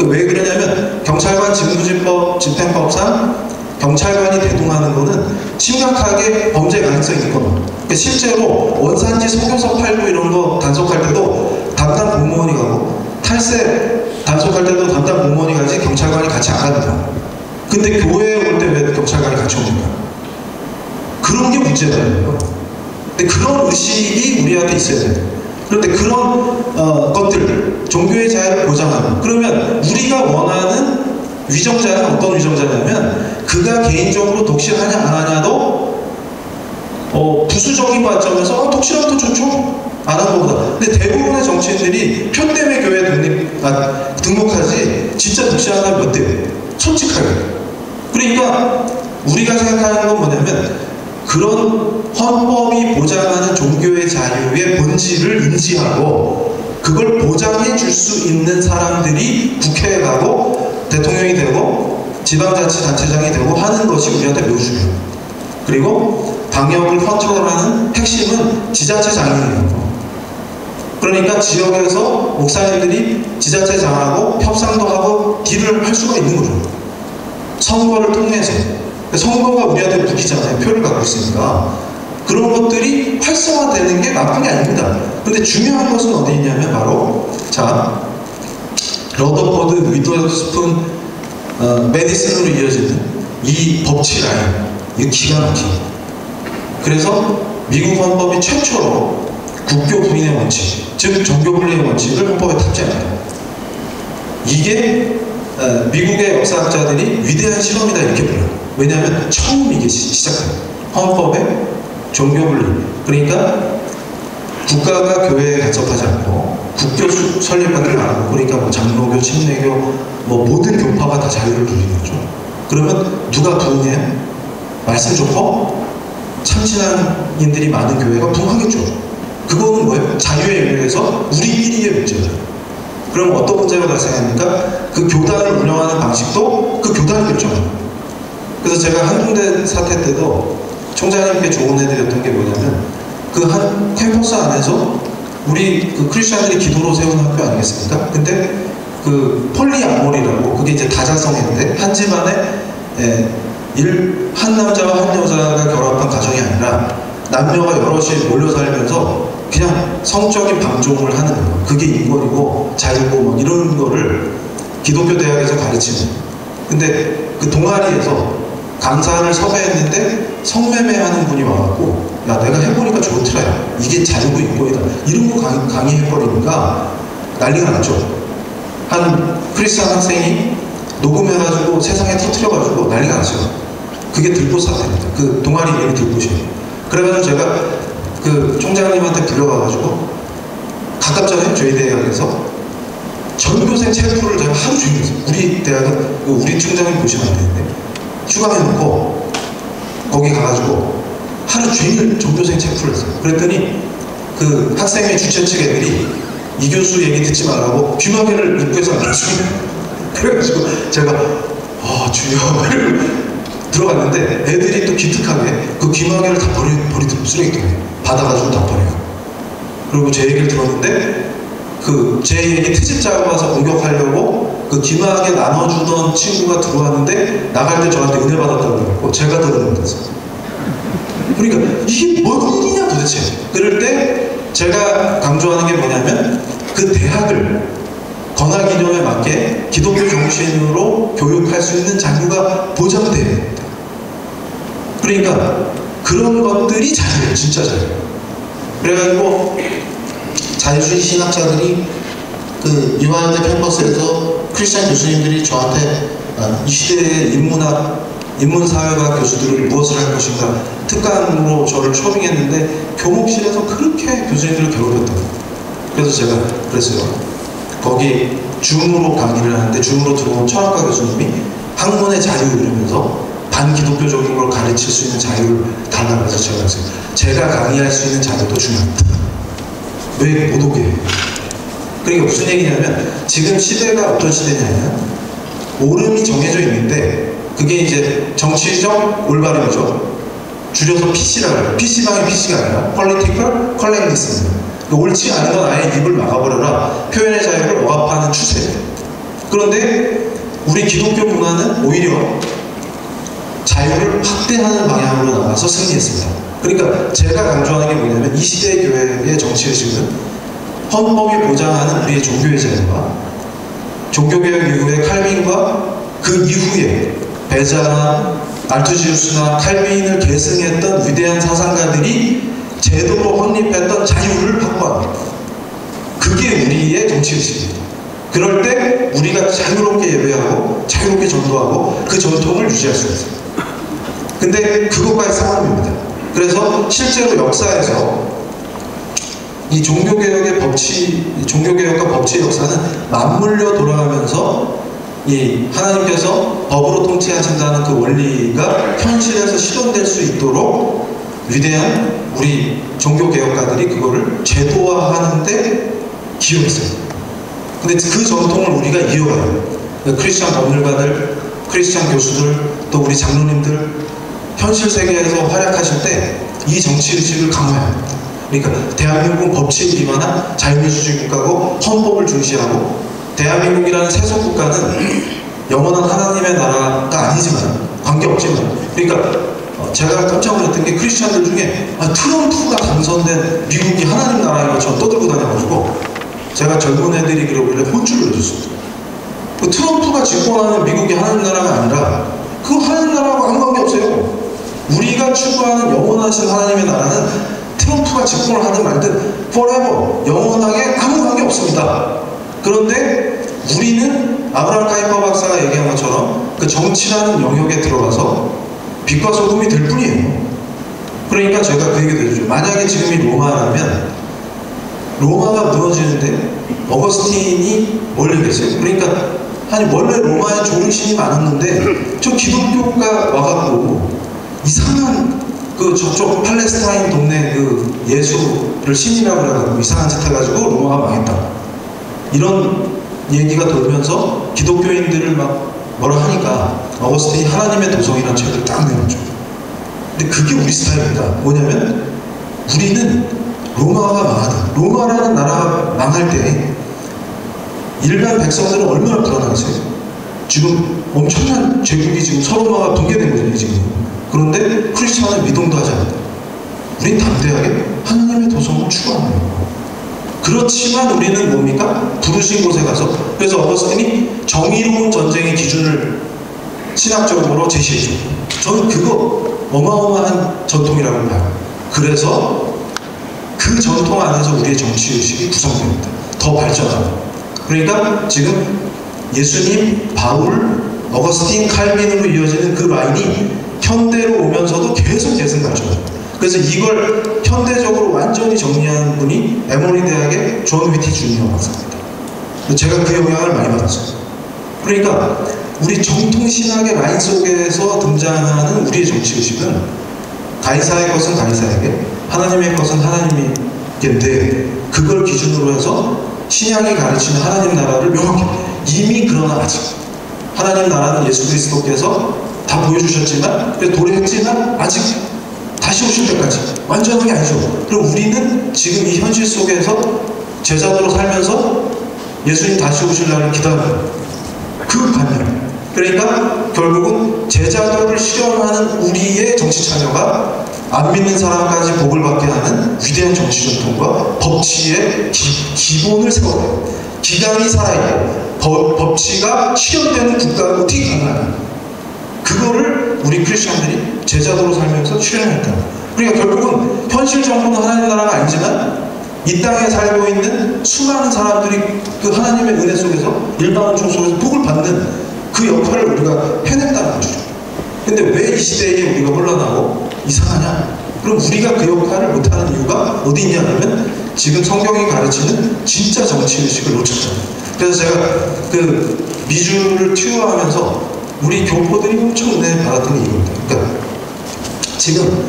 왜 그러냐면 경찰관 집행법상 경찰관이 대동하는 거는 심각하게 범죄 가능성이 있거든요. 그러니까 실제로 원산지 속여서 팔고 이런 거 단속할 때도 담당 공무원이 가고 탈세 단속할 때도 담당 공무원이 가지 경찰관이 같이 안 갑니다. 근데 교회에 올 때 왜 경찰관이 같이 옵니까? 그런 게 문제라는 거예요. 근데 그런 의식이 우리한테 있어야 돼요. 그런데 그런 것들, 종교의 자유를 보장하는, 그러면 우리가 원하는 위정자는 어떤 위정자냐면 그가 개인적으로 독실하냐 안 하냐도 부수적인 관점에서 독실하면 더 좋죠. 안 한 것보다. 근데 대부분의 정치인들이 표 때문에 교회 등록하지 진짜 독실한 사람 몇 대예요. 솔직하게. 그러니까 우리가 생각하는 건 뭐냐면 그런 헌법이 보장하는 종교의 자유의 본질을 인지하고 그걸 보장해 줄 수 있는 사람들이 국회에 가고 대통령이 되고 지방자치단체장이 되고 하는 것이 우리한테 매우 중요해요. 그리고 방역을 컨트롤하는 핵심은 지자체장이에요. 그러니까 지역에서 목사님들이 지자체장하고 협상도 하고 딜을 할 수가 있는 거죠. 선거를 통해서. 선거가 우리한테 무기잖아요. 표를 갖고 있으니까. 그런 것들이 활성화되는 게 나쁜 게 아닙니다. 근데 중요한 것은 어디 있냐면 바로 자 러더포드 위더스푼 메디슨으로 이어지는 이 법치 라인, 이거 기가 막히게. 그래서 미국 헌법이 최초로 국교 분인의 원칙, 즉 종교 분리의 원칙을 헌법에 탑재합니다. 이게 미국의 역사학자들이 위대한 실험이다 이렇게 불러요. 왜냐하면 처음 이게 시작합니다. 헌법의 종교 분리. 그러니까 국가가 교회에 간섭하지 않고 국교 설립하기를 안 하고, 그러니까 뭐 장로교, 침례교, 뭐 모든 교파가 다 자유를 누리는 거죠. 그러면 누가 부흥해요? 말씀 좋고 참신한인들이 많은 교회가 부흥하겠죠. 그거는 뭐예요? 자유의 영역에서 우리끼리의 문제예요. 그럼 어떤 문제가 발생합니까? 그 교단을 운영하는 방식도 그 교단이 결정합니다. 그래서 제가 한중대 사태 때도 총장님께 조언해드렸던 게 뭐냐면 그 한 캠퍼스 안에서 우리 그 크리스천들이 기도로 세운 학교 아니겠습니까? 근데 그 폴리아모리라고, 그게 이제 다자성인데 한 집안에 한 남자와 한 여자가 결합한 가정이 아니라 남녀가 여럿이 몰려 살면서 그냥 성적인 방종을 하는 거예요. 그게 인권이고 자유고 뭐 이런 거를 기독교 대학에서 가르치는. 근데 그 동아리에서 강사를 섭외했는데 성매매하는 분이 와갖고 야 내가 해보니까 좋더라, 이게 자유고 인권이다 이런 거 강의해버리니까 난리가 났죠. 한 크리스찬 학생이 녹음해가지고 세상에 터뜨려가지고 난리가 났어요. 그게 들꽃 사태입니다. 그 동아리 이름이 들꽃이에요. 그래가지고 제가 그 총장님한테 불려가가지고 가깝잖아요. 저희 대학에서 전교생 체포를 제가 하루 종일 했어요. 우리 대학은 우리 총장님 보시면 안 되는데 휴강해놓고 거기 가가지고 하루 종일 전교생 체포를 했어요. 그랬더니 그 학생회 주최 측 애들이 이 교수 얘기 듣지 말라고 귀마개를 입구에서 안아주면 그래가지고 제가 주여 들어갔는데 애들이 또 기특하게 그 귀마개를 다 버리더라고요. 쓰레기통에 받아가지고 다 버려요. 그리고 제 얘기를 들었는데 그 제 얘기 트집 잡아서 공격하려고 그 귀마개 나눠주던 친구가 들어왔는데 나갈 때 저한테 은혜 받았다고 그랬고 제가 들은 거였어. 그러니까 이게 뭔 일이냐 도대체. 그럴 때 제가 강조하는 게 뭐냐면 그 대학을 건학 이념에 맞게 기독교 정신으로 교육할 수 있는 자유가 보장돼야 됩니다. 그러니까 그런 것들이 자유예요. 진짜 자유. 그래가지고 자유주의 신학자들이 그 이화여대 캠퍼스에서 크리스찬 교수님들이 저한테 이 시대의 인문사회학 교수들을 무엇을 할 것인가 특강으로 저를 초빙했는데 교목실에서 그렇게 교수님들을 괴롭혔다고. 그래서 제가 그랬어요. 거기 줌으로 강의를 하는데 줌으로 들어온 철학과 교수님이 학문의 자유 이러면서 반기독교적인 걸 가르칠 수 있는 자유를 달라고 해서 제가 그랬어요. 제가 강의할 수 있는 자유도 중요합니다. 왜 못 오게 해요? 그러니까 무슨 얘기냐면 지금 시대가 어떤 시대냐면 옳음이 정해져 있는데 그게 이제 정치적 올바름이죠. 줄여서 PC라고 해요. PC방의 PC가 아니라 Political Correctness입니다. 옳지 않은 건 아예 입을 막아버려라. 표현의 자유를 억압하는 추세예요. 그런데 우리 기독교 문화는 오히려 자유를 확대하는 방향으로 나가서 승리했습니다. 그러니까 제가 강조하는 게 뭐냐면 이 시대 교회의 정치의식은 헌법이 보장하는 우리의 종교의 자유와 종교개혁 이후의 칼빈과 그 이후에 베자나 알투지우스나 칼빈을 계승했던 위대한 사상가들이 제도로 확립했던 자유를 확보합니다. 그게 우리의 정치의식입니다. 그럴 때 우리가 자유롭게 예배하고 자유롭게 전도하고 그 전통을 유지할 수 있어요. 근데 그것과의 싸움입니다. 그래서 실제로 역사에서 이 종교개혁과 법치의 역사는 맞물려 돌아가면서 이 하나님께서 법으로 통치하신다는 그 원리가 현실에서 실현될 수 있도록 위대한 우리 종교개혁가들이 그거를 제도화하는데 기여했어요. 근데 그 전통을 우리가 이어가요. 크리스찬 법률가들, 크리스찬 교수들, 또 우리 장로님들 현실 세계에서 활약하실 때 이 정치의식을 강화해야 합니다. 그러니까 대한민국은 법치에 기반한 자유민주주의 국가고 헌법을 중시하고 대한민국이라는 세속 국가는 영원한 하나님의 나라가 아니지만 관계없지만 그러니까 제가 깜짝 놀랐던 게 크리스찬들 중에 트럼프가 당선된 미국이 하나님 나라인 것처럼 떠들고 다녀가지고 제가 젊은 애들이 그러길래 혼쭐을 내줬습니다. 그 트럼프가 집권하는 미국이 하나님 나라가 아니라 그 하나님 나라하고 아무 관계 없어요. 우리가 추구하는 영원하신 하나님의 나라는 트럼프가 집권을 하든 말든 forever 영원하게 아무 관계 없습니다. 그런데 우리는 아브라함 카이퍼 박사가 얘기한 것처럼 그 정치라는 영역에 들어가서 빛과 소금이 될 뿐이에요. 그러니까 제가 그 얘기도 해주죠. 만약에 지금 이 로마라면 로마가 무너지는데 어거스틴이 뭘 얘기했어요? 그러니까 아니 원래 로마에 조르신이 많았는데 저 기독교가 와갖고 이상한 그 저쪽 팔레스타인 동네 그 예수를 신이라고 해가지고 이상한 짓 해가지고 로마가 망했다. 이런 얘기가 돌면서 기독교인들을 막 뭐라 하니까 어거스틴이 하나님의 도성이라는 책을 딱 내놓죠. 근데 그게 우리 스타일입니다. 뭐냐면 우리는 로마가 망하다. 로마라는 나라가 망할 때 일반 백성들은 얼마나 불안하겠어요? 지금 엄청난 제국이 지금 서로마가 붕괴된 거잖아요, 지금. 그런데 크리스찬은 미동도 하지 않는다. 우린 담대하게 하나님의 도성을 추구하는 거예요. 그렇지만 우리는 뭡니까? 부르신 곳에 가서 그래서 어거스틴이 정의로운 전쟁의 기준을 신학적으로 제시해줘. 저는 그거 어마어마한 전통이라고 봐요. 그래서 그 전통 안에서 우리의 정치의식이 구성됩니다. 더 발전하고. 그러니까 지금 예수님, 바울, 어거스틴, 칼빈으로 이어지는 그 라인이 현대로 오면서도 계속 발전합니다. 그래서 이걸 현대적으로 완전히 정리한 분이 에모리 대학의 존 위티 주니어 박사입니다. 제가 그 영향을 많이 받았어요. 그러니까 우리 정통 신학의 라인 속에서 등장하는 우리의 정치의식은 가이사의 것은 가이사에게, 하나님의 것은 하나님에게, 그걸 기준으로 해서 신약이 가르치는 하나님 나라를 명확히 이미 그러나 아직 하나님 나라는 예수 그리스도께서 다 보여주셨지만 도래했지만 아직 다시 오실 때까지 완전하게 아니죠. 그럼 우리는 지금 이 현실 속에서 제자도로 살면서 예수님 다시 오실 날을 기다려요. 그 관념. 그러니까 결국은 제자도를 실현하는 우리의 정치 참여가 안 믿는 사람까지 복을 받게 하는 위대한 정치 전통과 법치의 기본을 세워요. 기강이 살아있고 법치가 실현되는 국가가 어떻게 가능하냐. 그거를 우리 크리스천들이 제자도로 살면서 실현했다. 그러니까 결국은 현실 정부는 하나님 나라가 아니지만 이 땅에 살고 있는 수많은 사람들이 그 하나님의 은혜 속에서 일반원총 속에서 복을 받는 그 역할을 우리가 해냈다는 거죠. 근데 왜 이 시대에 우리가 혼란하고 이상하냐? 그럼 우리가 그 역할을 못하는 이유가 어디 있냐면 지금 성경이 가르치는 진짜 정치의식을 놓쳤잖아요. 그래서 제가 그 미주를 투어하면서 우리 교포들이 엄청 은혜 받았던 게 이겁니다. 그러니까 지금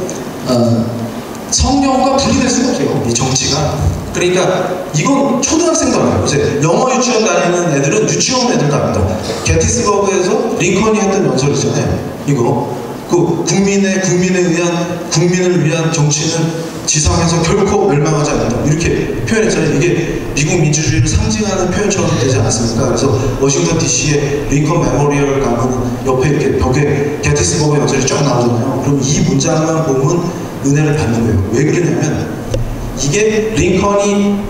성경과 분리될 수가 없어요. 이 정치가. 그러니까 이건 초등학생도 알아요. 요새 영어 유치원 다니는 애들은 유치원 애들도 압니다. 게티스버그에서 링컨이 했던 연설 있잖아요. 이거 그 국민을 위한 정치는 지상에서 결코 멸망하지 않는다. 이렇게 표현했잖아요. 이게 미국 민주주의를 상징하는 표현처럼 되지 않습니까? 그래서 워싱턴 DC의 링컨 메모리얼 가면 옆에 이렇게 벽에 게티스버그 연설이 쫙 나오잖아요. 그럼 이 문장만 보면 은혜를 받는 거예요. 왜 그러냐면 이게 링컨이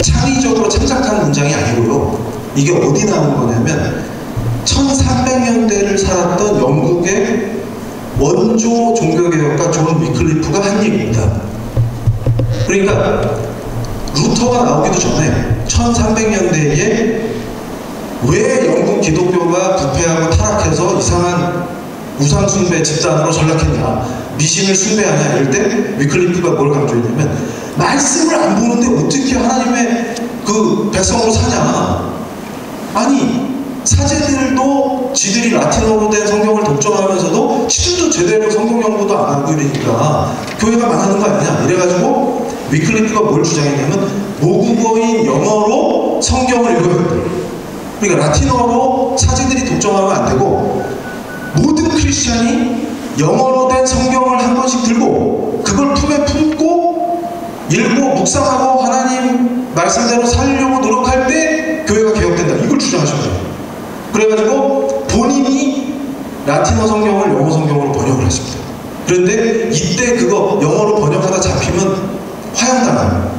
창의적으로 창작한 문장이 아니고요. 이게 어디 나온 거냐면 1300년대를 살았던 영국의 원조 종교개혁가 존 위클리프가 한 얘기입니다. 그러니까 루터가 나오기도 전에 1300년대에 왜 영국 기독교가 부패하고 타락해서 이상한 우상숭배 집단으로 전락했냐, 미신을 숭배하냐 이럴 때 위클리프가 뭘 강조했냐면 말씀을 안 보는데 어떻게 하나님의 그 백성으로 사냐. 아니 사제들도 지들이 라틴어로 된 성경을 독점하면서도 지들도 제대로 성경 연구도 안 하고 이러니까 교회가 망하는 거 아니냐. 이래가지고 위클리프가 뭘 주장했냐면 모국어인 영어로 성경을 읽어야 돼. 그러니까 라틴어로 사제들이 독점하면 안 되고 모든 크리스찬이 영어로 된 성경을 한 권씩 들고 그걸 품에 품고 읽고 묵상하고 하나님 말씀대로 살려고 노력할 때 교회가 개혁된다. 이걸 주장하신 거예요. 그래가지고 본인이 라틴어 성경을 영어 성경으로 번역을 했습니다. 그런데 이때 그거 영어로 번역하다 잡히면 화형당해요.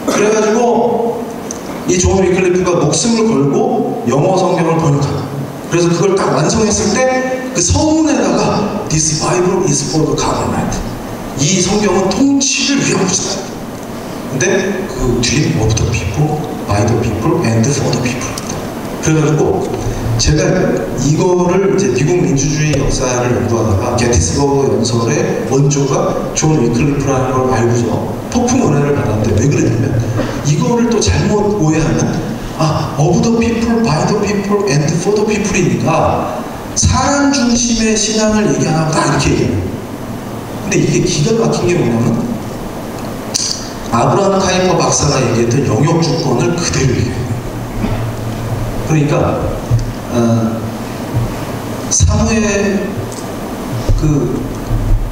그래가지고 이 존 위클리프가 목숨을 걸고 영어 성경을 번역하고 그래서 그걸 딱 완성했을 때 그 서문에다가 This Bible is for the government. 이 성경은 통치를 위한 것이다. 근데 그 뒤에 of the people, by the people, and for the people. 그래가지고 제가 이거를 이제 미국 민주주의 역사를 연구하다가 게티스버그 연설의 원조가 존 위클리프라는 걸 알고서 폭풍 은혜를 받았는데 왜 그랬냐면 이거를 또 잘못 오해하면 of the people, by the people, and for the people이니까 사람 중심의 신앙을 얘기하나 보다 이렇게 얘기해요. 근데 이게 기가 막힌 게 뭐냐면 아브라함 카이퍼 박사가 얘기했던 영역 주권을 그대로 얘기해요. 그러니까 사무엘 그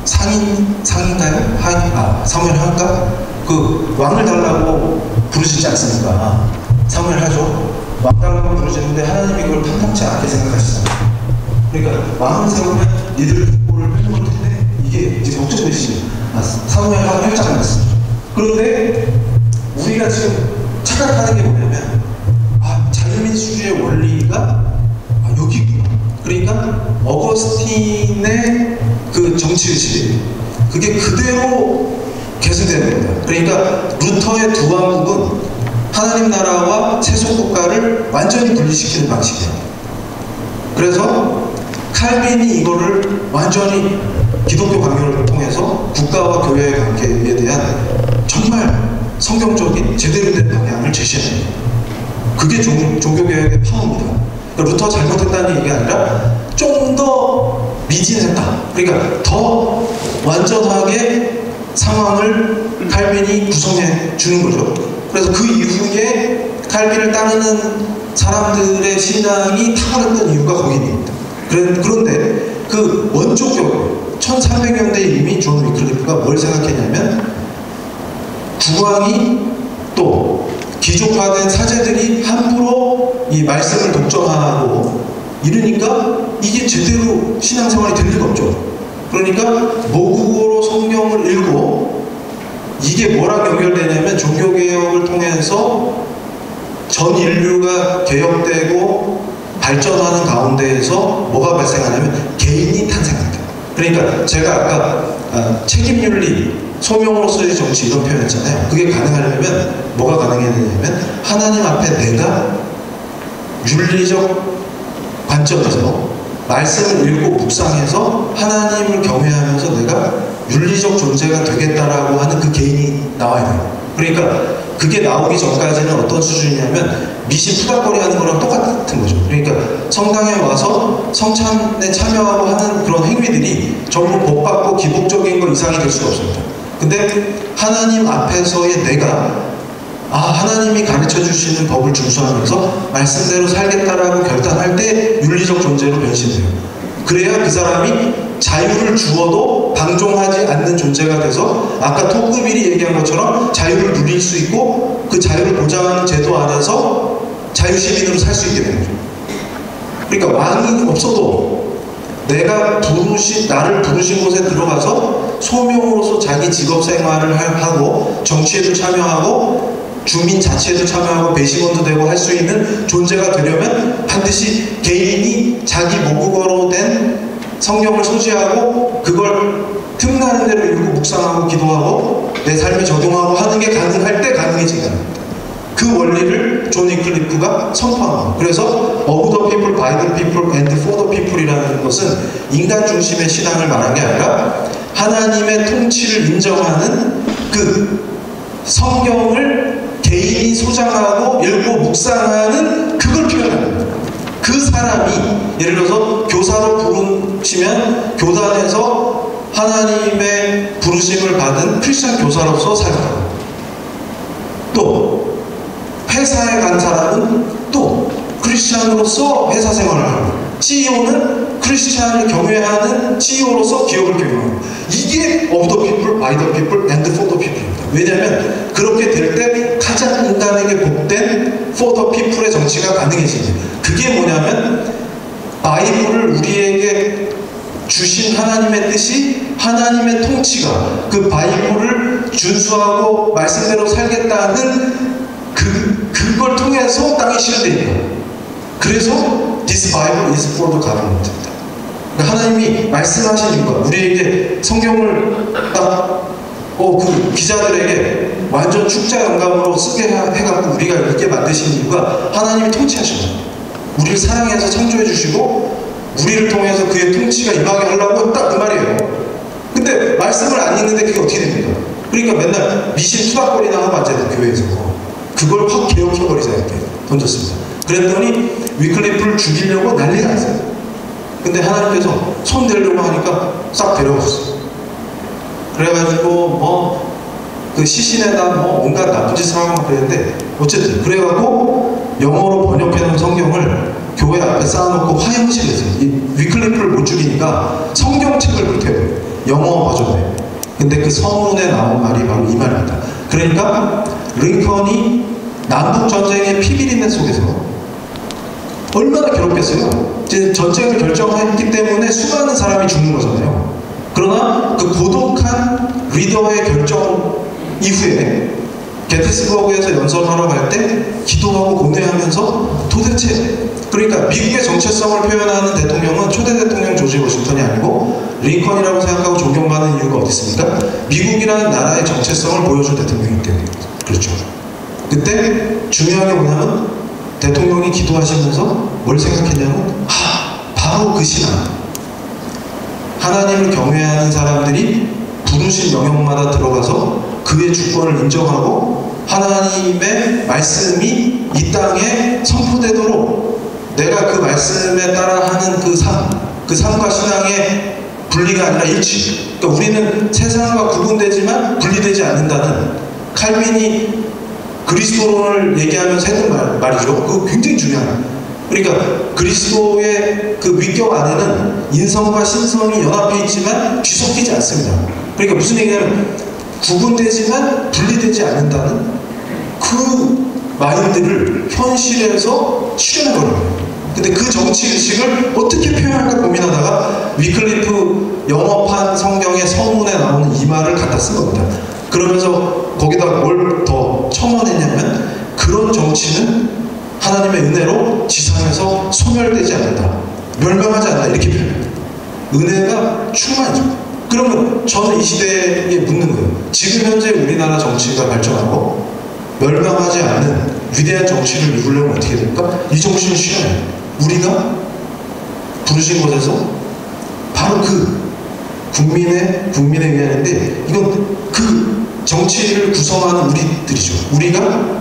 상인가요? 사무엘 한가? 그 왕을 달라고 부르시지 않습니까? 사무엘 하죠. 왕 달라고 부르시는데 하나님이 그걸 탐탁치 않게 생각하시잖아요. 그러니까 왕을 세우면 니들 국보를 펼쳐볼 텐데 이게 이제 걱정되시죠. 사무엘하고 활짝 났습니다. 그런데 우리가 지금 착각하는 게 뭐냐면 자유민주주의의 원리가 여기 있구나. 그러니까 어거스틴의 그 정치의식 그게 그대로 계승되는 겁니다. 그러니까 루터의 두 왕국은 하나님 나라와 세속국가를 완전히 분리시키는 방식이에요. 그래서 칼빈이 이거를 완전히 기독교 강요를 통해서 국가와 교회의 관계에 대한 정말 성경적인 제대로 된 방향을 제시합니다. 그게 종교개혁의 파워입니다. 그러니까 루터 잘못했다는 얘기가 아니라 좀 더 미진했다. 그러니까 더 완전하게 상황을 칼빈이 구성해 주는 거죠. 그래서 그 이후에 칼빈을 따르는 사람들의 신앙이 탁월했던 이유가 거기 있습니다. 그런데 그 원조교 1300년대에 이미 존 위클리프가 뭘 생각했냐면 국왕이 또 기족화된 사제들이 함부로 이 말씀을 독점하고 이러니까 이게 제대로 신앙생활이 될 리가 없죠. 그러니까 모국어로 성경을 읽고 이게 뭐랑 연결되냐면 종교개혁을 통해서 전 인류가 개혁되고 발전하는 가운데에서 뭐가 발생하냐면 개인이 탄생합니다. 그러니까 제가 아까 책임윤리, 소명으로서의 정치 이런 표현했잖아요. 그게 가능하려면 뭐가 가능해야 되냐면 하나님 앞에 내가 윤리적 관점에서 말씀을 읽고 묵상해서 하나님을 경외하면서 내가 윤리적 존재가 되겠다라고 하는 그 개인이 나와야 돼요. 그러니까 그게 나오기 전까지는 어떤 수준이냐면 미신 푸닥거리 하는 거랑 똑같은 거죠. 그러니까 성당에 와서 성찬에 참여하고 하는 그런 행위들이 전부 복받고 기복적인 거 이상이 될 수가 없습니다. 근데 하나님 앞에서의 내가 하나님이 가르쳐 주시는 법을 준수하면서 말씀대로 살겠다라고 결단할 때 윤리적 존재로 변신돼요. 그래야 그 사람이 자유를 주어도 방종하지 않는 존재가 돼서 아까 토크빌이 얘기한 것처럼 자유를 누릴 수 있고 그 자유를 보장하는 제도 안에서 자유시민으로 살 수 있게 되는 거죠. 그러니까 왕이 없어도 내가 나를 부르신 곳에 들어가서 소명으로서 자기 직업생활을 하고 정치에도 참여하고 주민 자치에도 참여하고 배심원도 되고 할 수 있는 존재가 되려면 반드시 개인이 자기 모국어로 된 성경을 소지하고 그걸 틈나는 대로 읽고 묵상하고 기도하고 내 삶에 적용하고 하는 게 가능할 때 가능해진다는 겁니다. 그 원리를 존 위클리프가 선포한 거예요. 그래서 of the people, by the people, and for the people이라는 것은 인간 중심의 신앙을 말한 게 아니라 하나님의 통치를 인정하는 그 성경을 개인이 소장하고 읽고 묵상하는 그걸 표현하는 거예요. 그 사람이 예를 들어서 교사로 부르시면 교단에서 하나님의 부르심을 받은 크리스천 교사로서 살아가고, 또 회사에 간 사람은 또 크리스천으로서 회사 생활을 하고, CEO는 크리스천을 경외하는 CEO로서 기업을 경영하고, 이게 of the people, by the people, and for the people입니다. 왜냐하면 그렇게 될 때 가장 인간에게 복된 for the people의 정치가 가능해지죠. 그게 뭐냐면 바이블을 우리에게 주신 하나님의 뜻이, 하나님의 통치가 그 바이블을 준수하고 말씀대로 살겠다는 그걸 통해서 땅에 실현되는 거예요. 그래서 This Bible is for the government입니다. 그러니까 하나님이 말씀하신 이유가 우리에게 성경을 딱 그 기자들에게 완전 축자 영감으로 쓰게 해갖고 우리가 읽게 만드신 이유가 하나님이 통치하신 거예요. 우리를 사랑해서 창조해 주시고 우리를 통해서 그의 통치가 임하게 하려고 딱 그 말이에요. 근데 말씀을 안 읽는데 그게 어떻게 됩니까? 그러니까 맨날 미신 투닥거리나 하고 앉아요, 교회에서. 그걸 확 개혁해버리자 이렇게 던졌습니다. 그랬더니 위클리프를 죽이려고 난리가 났어요. 근데 하나님께서 손 대려고 하니까 싹 데려갔어요. 그래가지고 그 시신에다 온갖 나쁜 짓을 하고 그랬는데, 어쨌든 그래갖고 영어로 번역해놓은 성경을 교회 앞에 쌓아놓고 화형식을 했어요. 이 위클리프를 못 죽이니까 성경책을 불태워요, 영어 버전에. 근데 그 서문에 나온 말이 바로 이 말입니다. 그러니까 링컨이 남북전쟁의 피비린내 속에서 얼마나 괴롭겠어요. 이제 전쟁을 결정했기 때문에 수많은 사람이 죽는 거잖아요. 그러나 그 고독한 리더의 결정 이후에 게티스버그에서 연설하러 갈 때 기도하고 고뇌하면서 도대체, 그러니까 미국의 정체성을 표현하는 대통령은 초대 대통령 조지 워싱턴이 아니고 링컨이라고 생각하고 존경받는 이유가 어디 있습니까? 미국이라는 나라의 정체성을 보여준 대통령이기 때문에 그렇죠. 그때 중요한 게 뭐냐면 대통령이 기도하시면서 뭘 생각했냐면 바로 그 신앙, 하나님을 경외하는 사람들이 부르신 영역마다 들어가서 그의 주권을 인정하고 하나님의 말씀이 이 땅에 선포되도록 내가 그 말씀에 따라 하는 그 삶과 신앙의 분리가 아니라 일치. 그러니까 우리는 세상과 구분되지만 분리되지 않는다는, 칼빈이 그리스도론을 얘기하면서 했던 말이죠. 그거 굉장히 중요한. 그러니까 그리스도의 그 위격 안에는 인성과 신성이 연합해 있지만 뒤섞이지 않습니다. 그러니까 무슨 얘기냐면 구분되지만 분리되지 않는다는 그 마인드를 현실에서 실현해버린 거예요. 근데 그 정치의식을 어떻게 표현할까 고민하다가 위클리프 영어판 성경의 서문에 나오는 이 말을 갖다 쓴 겁니다. 그러면서 거기다 뭘 더 첨언했냐면 그런 정치는 하나님의 은혜로 지상에서 소멸되지 않는다, 멸망하지 않는다, 이렇게 표현합니다. 은혜가 충만이죠. 그러면 저는 이 시대에 묻는 거예요. 지금 현재 우리나라 정치가 발전하고 멸망하지 않는 위대한 정치를 이루려면 어떻게 됩니까? 이 정치를 실현해요. 우리가 부르신 곳에서 바로 그 국민의 위안인데, 이건 그 정치를 구성하는 우리들이죠. 우리가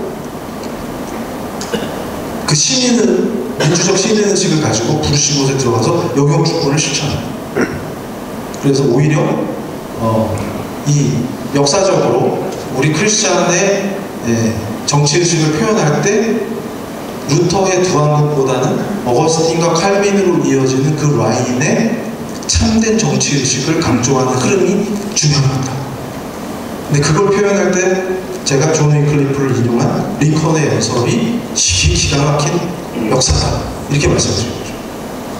그 민주적 시민의식을 가지고 부르신 곳에 들어가서 영역 주권을 실천해요. 그래서 오히려 이 역사적으로 우리 크리스찬의 정치의식을 표현할 때 루터의 두 왕국보다는 어거스틴과 칼빈으로 이어지는 그 라인의 참된 정치의식을 강조하는 흐름이 중요합니다. 근데 그걸 표현할 때 제가 존 윈클리프를 인용한 링컨의 연설이 기가 막힌 역사다 이렇게 말씀드린 거죠.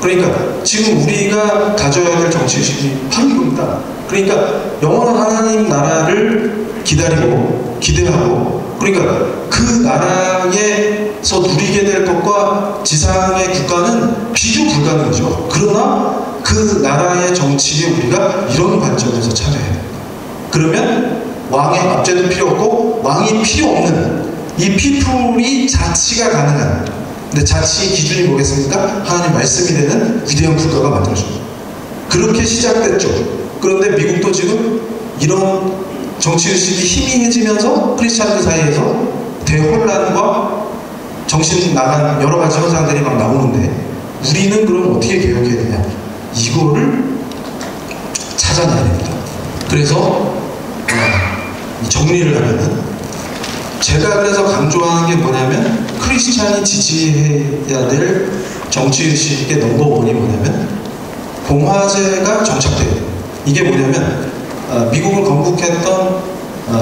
그러니까 지금 우리가 가져야 될 정치의식이 바로 이겁니다. 그러니까 영원한 하나님 나라를 기다리고 기대하고, 그러니까 그 나라에서 누리게 될 것과 지상의 국가는 비교 불가능이죠. 그러나 그 나라의 정치에 우리가 이런 관점에서 찾아야 됩니다. 그러면 왕의 압제도 필요 없고 왕이 필요 없는 이 피플이 자치가 가능한, 근데 자치의 기준이 뭐겠습니까? 하나님 말씀이 되는 위대한 국가가 만들어져요. 그렇게 시작됐죠. 그런데 미국도 지금 이런 정치의식이 희미해지면서 크리스찬들 사이에서 대혼란과 정신 나간 여러 가지 현상들이 막 나오는데, 우리는 그럼 어떻게 개혁해야 되냐? 이거를 찾아내야 됩니다. 그래서 정리를 하면은, 제가 그래서 강조하는 게 뭐냐면, 크리스찬이 지지해야 될 정치의식의 넘버원이 뭐냐면 공화제가 정착돼요. 이게 뭐냐면 미국을 건국했던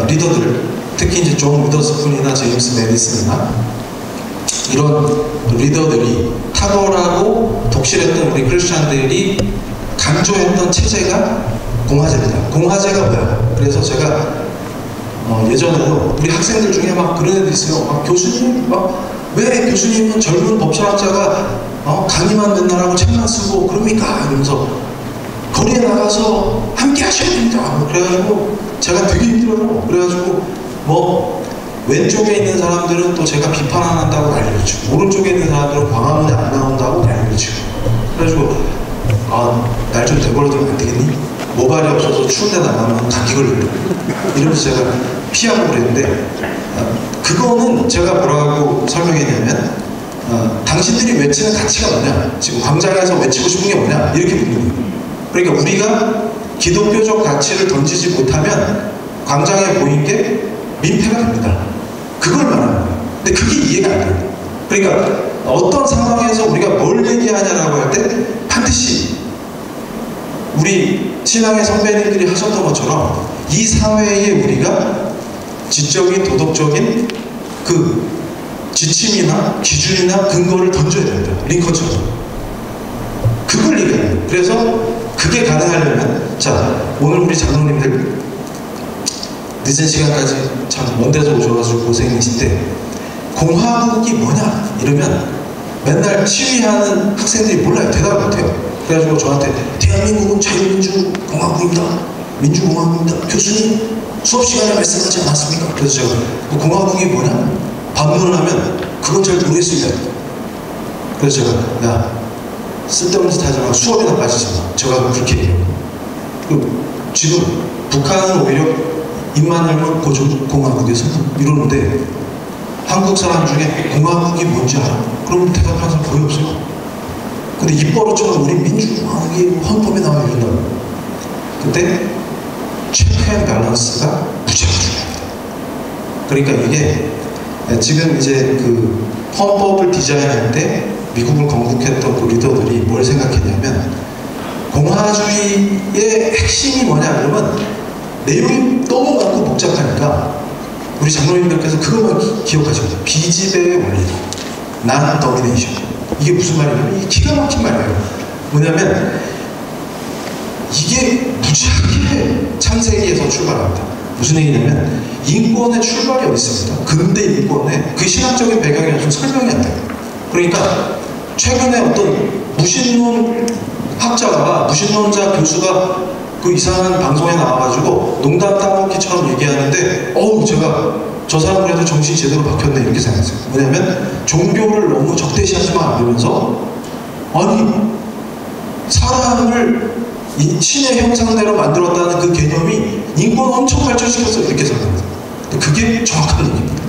리더들, 특히 이제 존 위더스푼이나 제임스 메디슨이나 이런 리더들이 탁월하고 독실했던 우리 크리스찬들이 강조했던 체제가 공화제입니다. 공화제가 뭐야? 그래서 제가 예전에도 우리 학생들 중에 막 그런 애들 있어요. 교수님, 왜 교수님은 젊은 법철학자가 강의만 맨날 하고 책만 쓰고 그럽니까? 이러면서 거리에 나가서 함께 하셔야 됩니다. 그래가지고 제가 되게 힘들어요. 그래가지고 왼쪽에 있는 사람들은 또 제가 비판 안 한다고 난리를 치고, 오른쪽에 있는 사람들은 광화문에 안 나온다고 난리를 치고, 그래가지고 날 좀 내버려두면 안 되겠니? 모발이 없어서 추운 데 나가면 감기 걸리고 이러면서 제가 피하고 그랬는데, 그거는 제가 뭐라고 설명했냐면 당신들이 외치는 가치가 뭐냐, 지금 광장에서 외치고 싶은 게 뭐냐, 이렇게 묻는 거예요. 그러니까 우리가 기독교적 가치를 던지지 못하면 광장에 보인 게 민폐가 됩니다. 그걸 말하는 거예요. 근데 그게 이해가 안 돼요. 그러니까 어떤 상황에서 우리가 뭘 얘기하냐라고 할 때 반드시 우리 신앙의 선배님들이 하셨던 것처럼 이 사회에 우리가 지적인 도덕적인 그 지침이나 기준이나 근거를 던져야 됩니다. 링컨처럼. 그걸 얘기해요. 그래서 그게 가능하려면, 자, 오늘 우리 장로님들 늦은 시간까지 참 먼 데서 오셔가지고 고생이신데, 공화국이 뭐냐 이러면 맨날 시위하는 학생들이 몰라요. 대답을 못해요. 그래가지고 저한테 대한민국은 자유민주공화국입니다. 민주공화국입니다. 교수님 수업 시간에 말씀하지 않았습니까? 그래서 제가 공화국이 뭐냐? 반문을 하면 그건 잘 모르겠습니다. 그래서 제가 야, 쓸데없는 짓 하지 마. 수업이나 빠지지 마. 제가 그렇게 얘기해요. 지금 북한은 오히려 입만 열면 공화국에서 이러는데, 한국 사람 중에 공화국이 뭔지 알아? 그러면 대답하는 사람 거의 없어요. 근데 입버릇처럼 우리 민주공화국이 헌법에 나와 이런다고. 근데 체크 앤 밸런스가 무지하게 중요합니다. 그러니까 이게 지금 이제 그 헌법을 디자인할 때 미국을 건국했던 그 리더들이 뭘 생각했냐면, 공화주의의 핵심이 뭐냐 그러면 내용이 너무 많고 복잡하니까 우리 장로님들께서 그것만 기억하시거든요. 비지배의 원리, 난 더미네이션. 이게 무슨 말이냐면, 이게 기가 막힌 말이에요. 뭐냐면 이게 무지하게 창세기에서 출발합니다. 무슨 얘기냐면, 인권의 출발이 어디 있습니다. 근대 인권의 그 신학적인 배경이 좀 설명이 안 돼요. 그러니까 최근에 어떤 무신론 학자가, 무신론자 교수가 그 이상한 방송에 나와가지고 농담 따먹기처럼 얘기하는데, 제가 저 사람 그래도 정신이 제대로 박혔네 이렇게 생각했어요. 뭐냐면 종교를 너무 적대시하지 마 이러면서, 아니 사람을 신의 형상대로 만들었다는 그 개념이 인권 엄청 발전시켰어 이렇게 생각합니다. 그게 정확한 얘기입니다.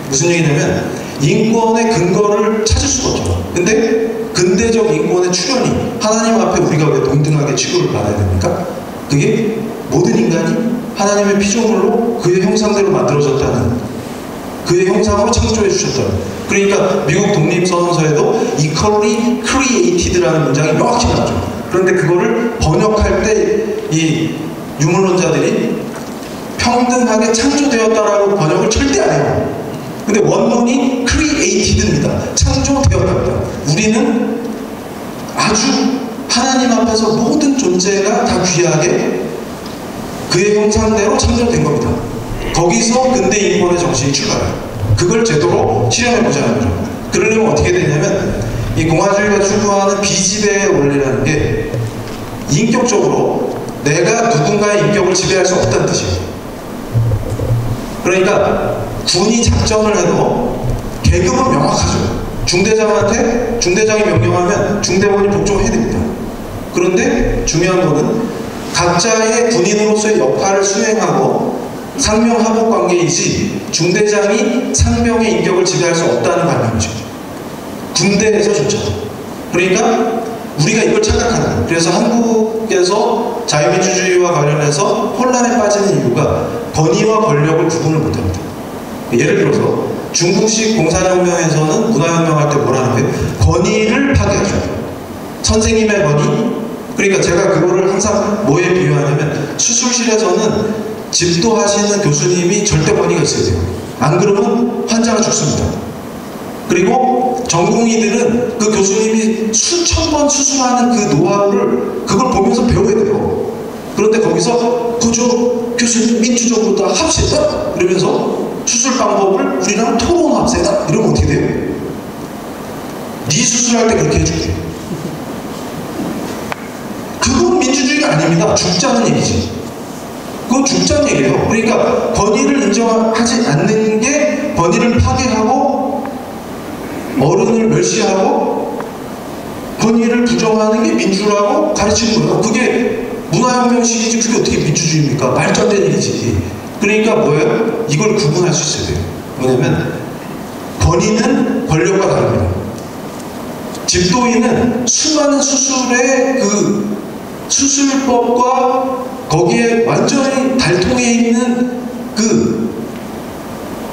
무슨 얘기냐면 인권의 근거를 찾을 수가 없죠. 근데 근대적 인권의 출현이, 하나님 앞에 우리가 왜 동등하게 취급을 받아야 됩니까? 그게 모든 인간이 하나님의 피조물로 그의 형상대로 만들어졌다는 그의 형상으로 창조해 주셨다. 그러니까 미국 독립선언서에도 equally created라는 문장이 명확히 나오죠. 그런데 그거를 번역할 때 이 유물론자들이 평등하게 창조되었다라고 번역을 절대 안 해요. 근데 원문이 created입니다. 창조되었다. 우리는 아주 하나님 앞에서 모든 존재가 다 귀하게 그의 형상대로 창조된 겁니다. 거기서 근대 인권의 정신이 출발해요. 그걸 제대로 실현해보자는 거죠. 그러려면 어떻게 되냐면 이 공화주의가 추구하는 비지배의 원리라는 게 인격적으로 내가 누군가의 인격을 지배할 수 없다는 뜻이에요. 그러니까 군이 작전을 해도 계급은 명확하죠. 중대장이 명령하면 중대원이 복종해야 됩니다. 그런데 중요한 거는 각자의 군인으로서의 역할을 수행하고 상명하복 관계이지 중대장이 상병의 인격을 지배할 수 없다는 관념이죠. 군대에서조차. 그러니까 우리가 이걸 착각하는 거예요. 그래서 한국에서 자유민주주의와 관련해서 혼란에 빠지는 이유가 권위와 권력을 구분을 못합니다. 예를 들어서 중국식 공산혁명에서는 문화혁명할 때 뭐라는 거예요? 권위를 파괴하죠. 선생님의 권위. 그러니까 제가 그거를 항상 뭐에 비유하냐면 수술실에서는 집도하시는 교수님이 절대 권위가 있어야 돼요. 안 그러면 환자가 죽습니다. 그리고 전공의들은 그 교수님이 수천 번 수술하는 그 노하우를 그걸 보면서 배워야 돼요. 그런데 거기서 그저 교수님 민주적으로 다 합시다 이러면서 수술 방법을 우리랑 토론합시다 이러면 어떻게 돼요? 네 수술할 때 그렇게 해줄게. 그건 민주주의가 아닙니다. 죽자는 얘기지. 그건 죽자는 얘기예요. 그러니까 권위를 인정하지 않는 게 권위를 파괴하고 어른을 멸시하고 권위를 부정하는 게 민주라고 가르치는 거예요. 그게 문화혁명식이지 그게 어떻게 민주주의입니까? 말도 안 되는 얘기지. 그러니까 뭐예요? 이걸 구분할 수 있어야 돼요. 뭐냐면 권위는 권력과 다릅니다. 집도인은 수많은 수술의 그 수술법과 거기에 완전히 달통해 있는 그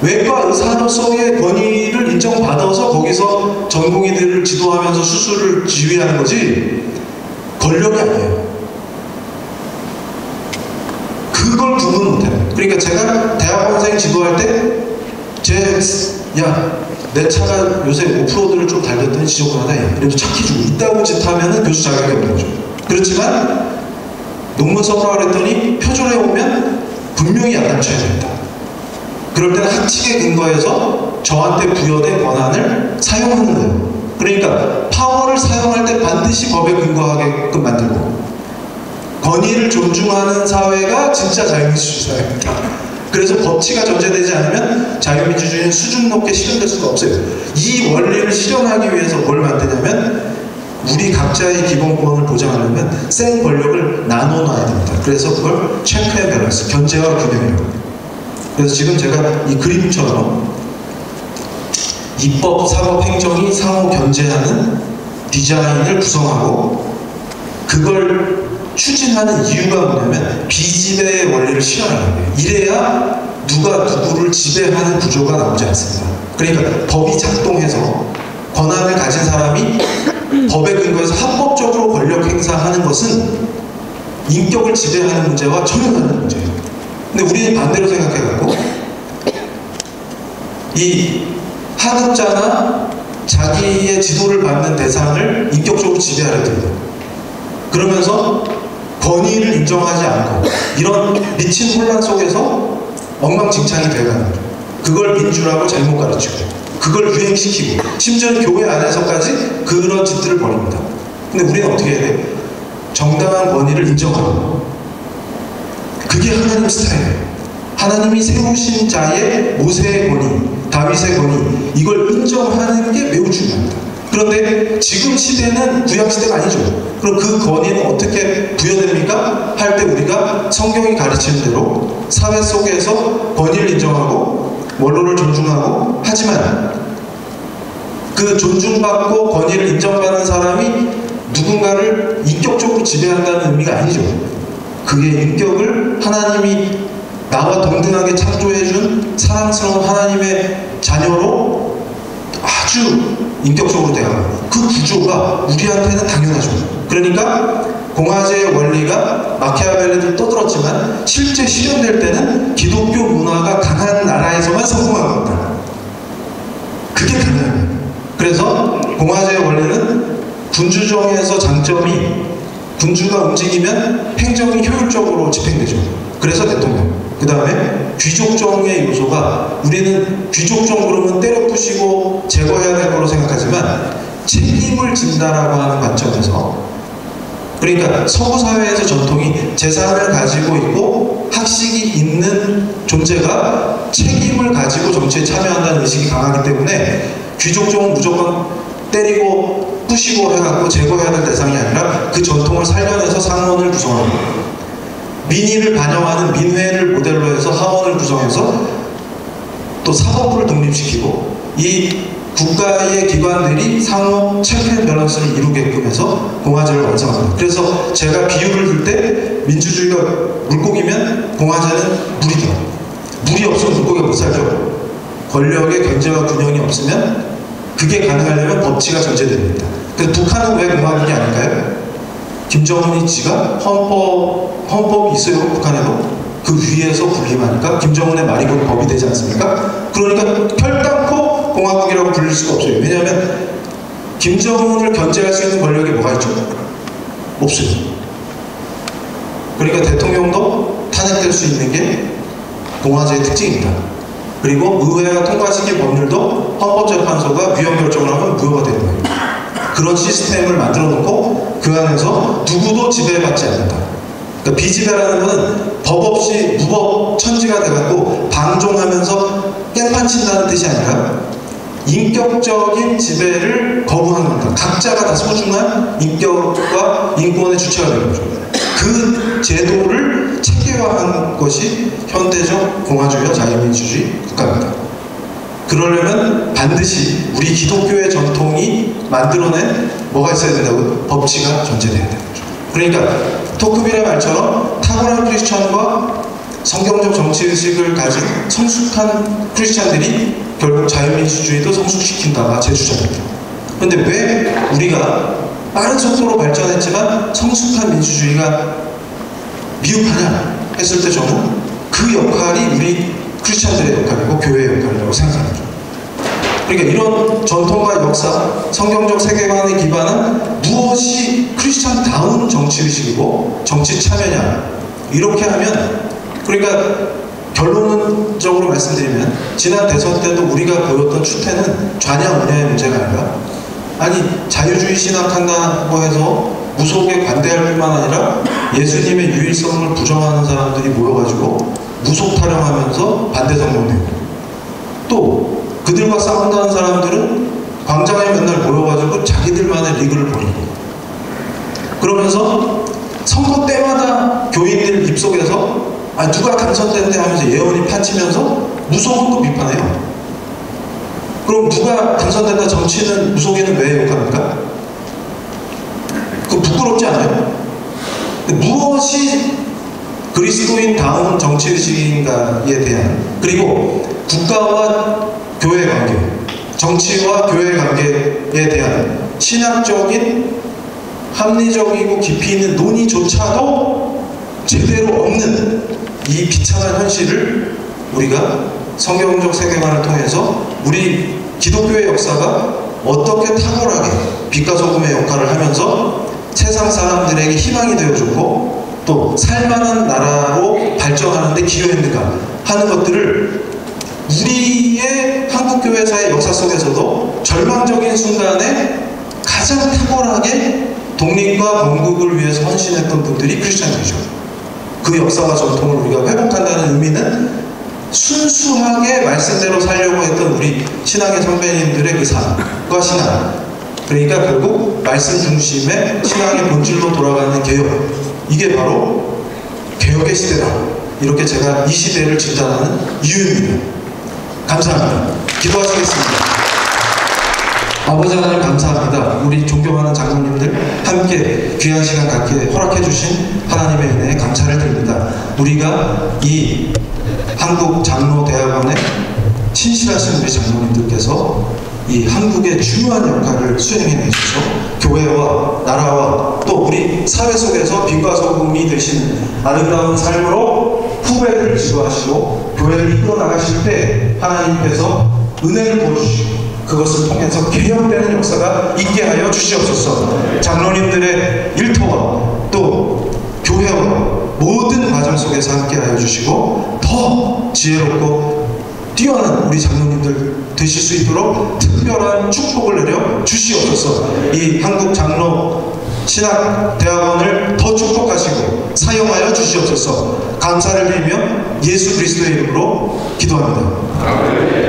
외과 의사로서의 권위를 인정받아서 거기서 전공의들을 지도하면서 수술을 지휘하는 거지 권력이 아니에요. 그걸 구분 못해요. 그러니까 제가 대학원생 지도할 때 내 차가 요새 오프로드를 좀 달렸더니 지저분하다 이러면서 착해주고 있다고 짓하면 교수 자격이 없는 거죠. 그렇지만 논문 써보라고 했더니 표절해 오면 분명히 야단쳐야 됩니다. 그럴 때는 학칙에 근거해서 저한테 부여된 권한을 사용하는 거예요. 그러니까 파워를 사용할 때 반드시 법에 근거하게끔 만들고 권위를 존중하는 사회가 진짜 자유민주주의 사회입니다. 그래서 법치가 전제되지 않으면 자유민주주의는 수준 높게 실현될 수가 없어요. 이 원리를 실현하기 위해서 뭘 만드냐면 우리 각자의 기본권을 보장하려면 센 권력을 나눠놔야 됩니다. 그래서 그걸 체크 앤 밸런스, 견제와 균형이라고 합니다. 그래서 지금 제가 이 그림처럼 입법, 사법, 행정이 상호 견제하는 디자인을 구성하고 그걸 추진하는 이유가 뭐냐면 비지배의 원리를 실현하는 거예요. 이래야 누가 누구를 지배하는 구조가 나오지 않습니다. 그러니까 법이 작동해서 권한을 가진 사람이 법에 근거해서 합법적으로 권력 행사하는 것은 인격을 지배하는 문제와 전혀 다른 문제예요. 근데 우리는 반대로 생각해갖고 이 하급자나 자기의 지도를 받는 대상을 인격적으로 지배하려 듭니다. 그러면서 권위를 인정하지 않고 이런 미친 혼란 속에서 엉망진창이 되어가는 거죠. 그걸 민주라고 잘못 가르치고 그걸 유행시키고 심지어 교회 안에서까지 그런 짓들을 벌입니다. 근데 우리는 어떻게 해야 돼? 정당한 권위를 인정하고 그게 하나님 스타일이에요. 하나님이 세우신 자의 모세의 권위, 다윗의 권위 이걸 인정하는 게 매우 중요합니다. 그런데 지금 시대는 구약시대가 아니죠. 그럼 그 권위는 어떻게 부여됩니까? 할 때 우리가 성경이 가르치는 대로 사회 속에서 권위를 인정하고 원로를 존중하고 하지만 그 존중받고 권위를 인정받는 사람이 누군가를 인격적으로 지배한다는 의미가 아니죠. 그게 인격을 하나님이 나와 동등하게 창조해준 사랑스러운 하나님의 자녀로 아주 인격적으로 대하고, 그 구조가 우리한테는 당연하죠. 그러니까 공화제의 원리가 마키아벨리도 떠들었지만 실제 실현될 때는 기독교 문화가 강한 나라에서만 성공한 겁니다. 그게 가능해요. 그래서 공화제의 원리는 군주정에서 장점이 군주가 움직이면 행정이 효율적으로 집행되죠. 그래서 대통령. 그 다음에 귀족정의 요소가, 우리는 귀족정 그러면 때려 부시고 제거해야 될 거로 생각하지만 책임을 진다라고 하는 관점에서, 그러니까 서구 사회에서 전통이 재산을 가지고 있고 학식이 있는 존재가 책임을 가지고 정치에 참여한다는 의식이 강하기 때문에 귀족종은 무조건 때리고 부시고 해갖고 제거해야 될 대상이 아니라 그 전통을 살려내서 상원을 구성하고, 민의를 반영하는 민회를 모델로 해서 하원을 구성해서 또 사법부를 독립시키고, 이 국가의 기관들이 상호 체크 앤 밸런스를 이루게끔 해서 공화제를 완성합니다. 그래서 제가 비유를 들 때 민주주의가 물고기면 공화제는 물이다. 물이 없으면 물고기가 못 살죠. 권력의 견제와 균형이 없으면 그게 가능하려면 법치가 전제됩니다. 그래서 북한은 왜 공화국이 아닐까요? 김정은이 지가 헌법이 있어요. 북한에도. 그 위에서 군림하니까 김정은의 말이 곧 법이 되지 않습니까? 그러니까 결단코 공화국이라고 불릴 수가 없어요. 왜냐하면 김정은을 견제할 수 있는 권력이 뭐가 있죠? 없어요. 그러니까 대통령도 탄핵될 수 있는 게 공화제의 특징입니다. 그리고 의회가 통과시킨 법률도 헌법재판소가 위헌 결정을 하면 무효가 되는 거예요. 그런 시스템을 만들어 놓고 그 안에서 누구도 지배받지 않는다. 그러니까 비지배라는 것은 법 없이 무법 천지가 돼갖고 방종하면서 깽판 친다는 뜻이 아니라 인격적인 지배를 거부하는 겁니다. 각자가 다 소중한 인격과 인권의 주체가 되는 거죠. 그 제도를 체계화한 것이 현대적 공화주의와 자유민주주의 국가입니다. 그러려면 반드시 우리 기독교의 전통이 만들어낸 뭐가 있어야 된다고요? 법치가 전제돼야 되는 거죠. 그러니까 토크빌의 말처럼 탁월한 크리스천과 성경적 정치의식을 가진 성숙한 크리스천들이 결국 자유민주주의도 성숙시킨다가 제 주장입니다. 그런데 왜 우리가 빠른 속도로 발전했지만 성숙한 민주주의가 미흡하냐 했을 때 저는 그 역할이 우리 크리스천들의 역할이고 교회의 역할이라고 생각합니다. 그러니까 이런 전통과 역사, 성경적 세계관에 기반한 무엇이 크리스천다운 정치의식이고 정치 참여냐, 이렇게 하면, 그러니까 결론적으로 말씀드리면 지난 대선 때도 우리가 보였던 추태는 좌냐 우냐의 문제가 아니라, 아니 자유주의 신학한다고 해서 무속에 관대할 뿐만 아니라 예수님의 유일성을 부정하는 사람들이 모여가지고 무속 타령하면서 반대 성명 내고, 또 그들과 싸운다는 사람들은 광장에 맨날 모여가지고 자기들만의 리그를 벌이고, 그러면서 선거 때마다 교인들 입속에서 누가 당선된대 하면서 예언이 파치면서 무속은 또 비판해요. 그럼 누가 당선된다 정치는 무속에는 왜 욕합니까? 그거 부끄럽지 않아요? 무엇이 그리스도인다운 정치의식인가에 대한, 그리고 국가와 교회 관계, 정치와 교회 관계에 대한 신학적인 합리적이고 깊이 있는 논의조차도 제대로 없는 이 비참한 현실을 우리가 성경적 세계관을 통해서 우리 기독교의 역사가 어떻게 탁월하게 빛과 소금의 역할을 하면서 세상 사람들에게 희망이 되어줬고 또 살만한 나라로 발전하는 데 기여했는가 하는 것들을 우리의 한국교회사의 역사 속에서도 절망적인 순간에 가장 탁월하게 독립과 건국을 위해서 헌신했던 분들이 크리스천들이죠. 그 역사와 전통을 우리가 회복한다는 의미는 순수하게 말씀대로 살려고 했던 우리 신앙의 선배님들의 그 삶과 신앙, 그러니까 결국 말씀 중심의 신앙의 본질로 돌아가는 개혁, 이게 바로 개혁의 시대다, 이렇게 제가 이 시대를 진단하는 이유입니다. 감사합니다. 기도하시겠습니다. 아버지 하나님 감사합니다. 우리 존경하는 장로님들 함께 귀한 시간 갖게 허락해 주신 하나님의 은혜에 감사를 드립니다. 우리가 이 한국장로대학원의 신실하신 우리 장로님들께서 이 한국의 중요한 역할을 수행해 주셔서 교회와 나라와 또 우리 사회 속에서 빛과 소금이 되시는 아름다운 삶으로 후배들을 지도하시고 교회를 이끌어 나가실 때 하나님께서 은혜를 보여주시고 그것을 통해서 개혁되는 역사가 있게 하여 주시옵소서. 장로님들의 일터와 또 교회와 모든 과정 속에서 함께 하여 주시고 더 지혜롭고 뛰어난 우리 장로님들 되실 수 있도록 특별한 축복을 내려 주시옵소서. 이 한국장로신학대학원을 더 축복하시고 사용하여 주시옵소서. 감사를 드리며 예수 그리스도의 이름으로 기도합니다.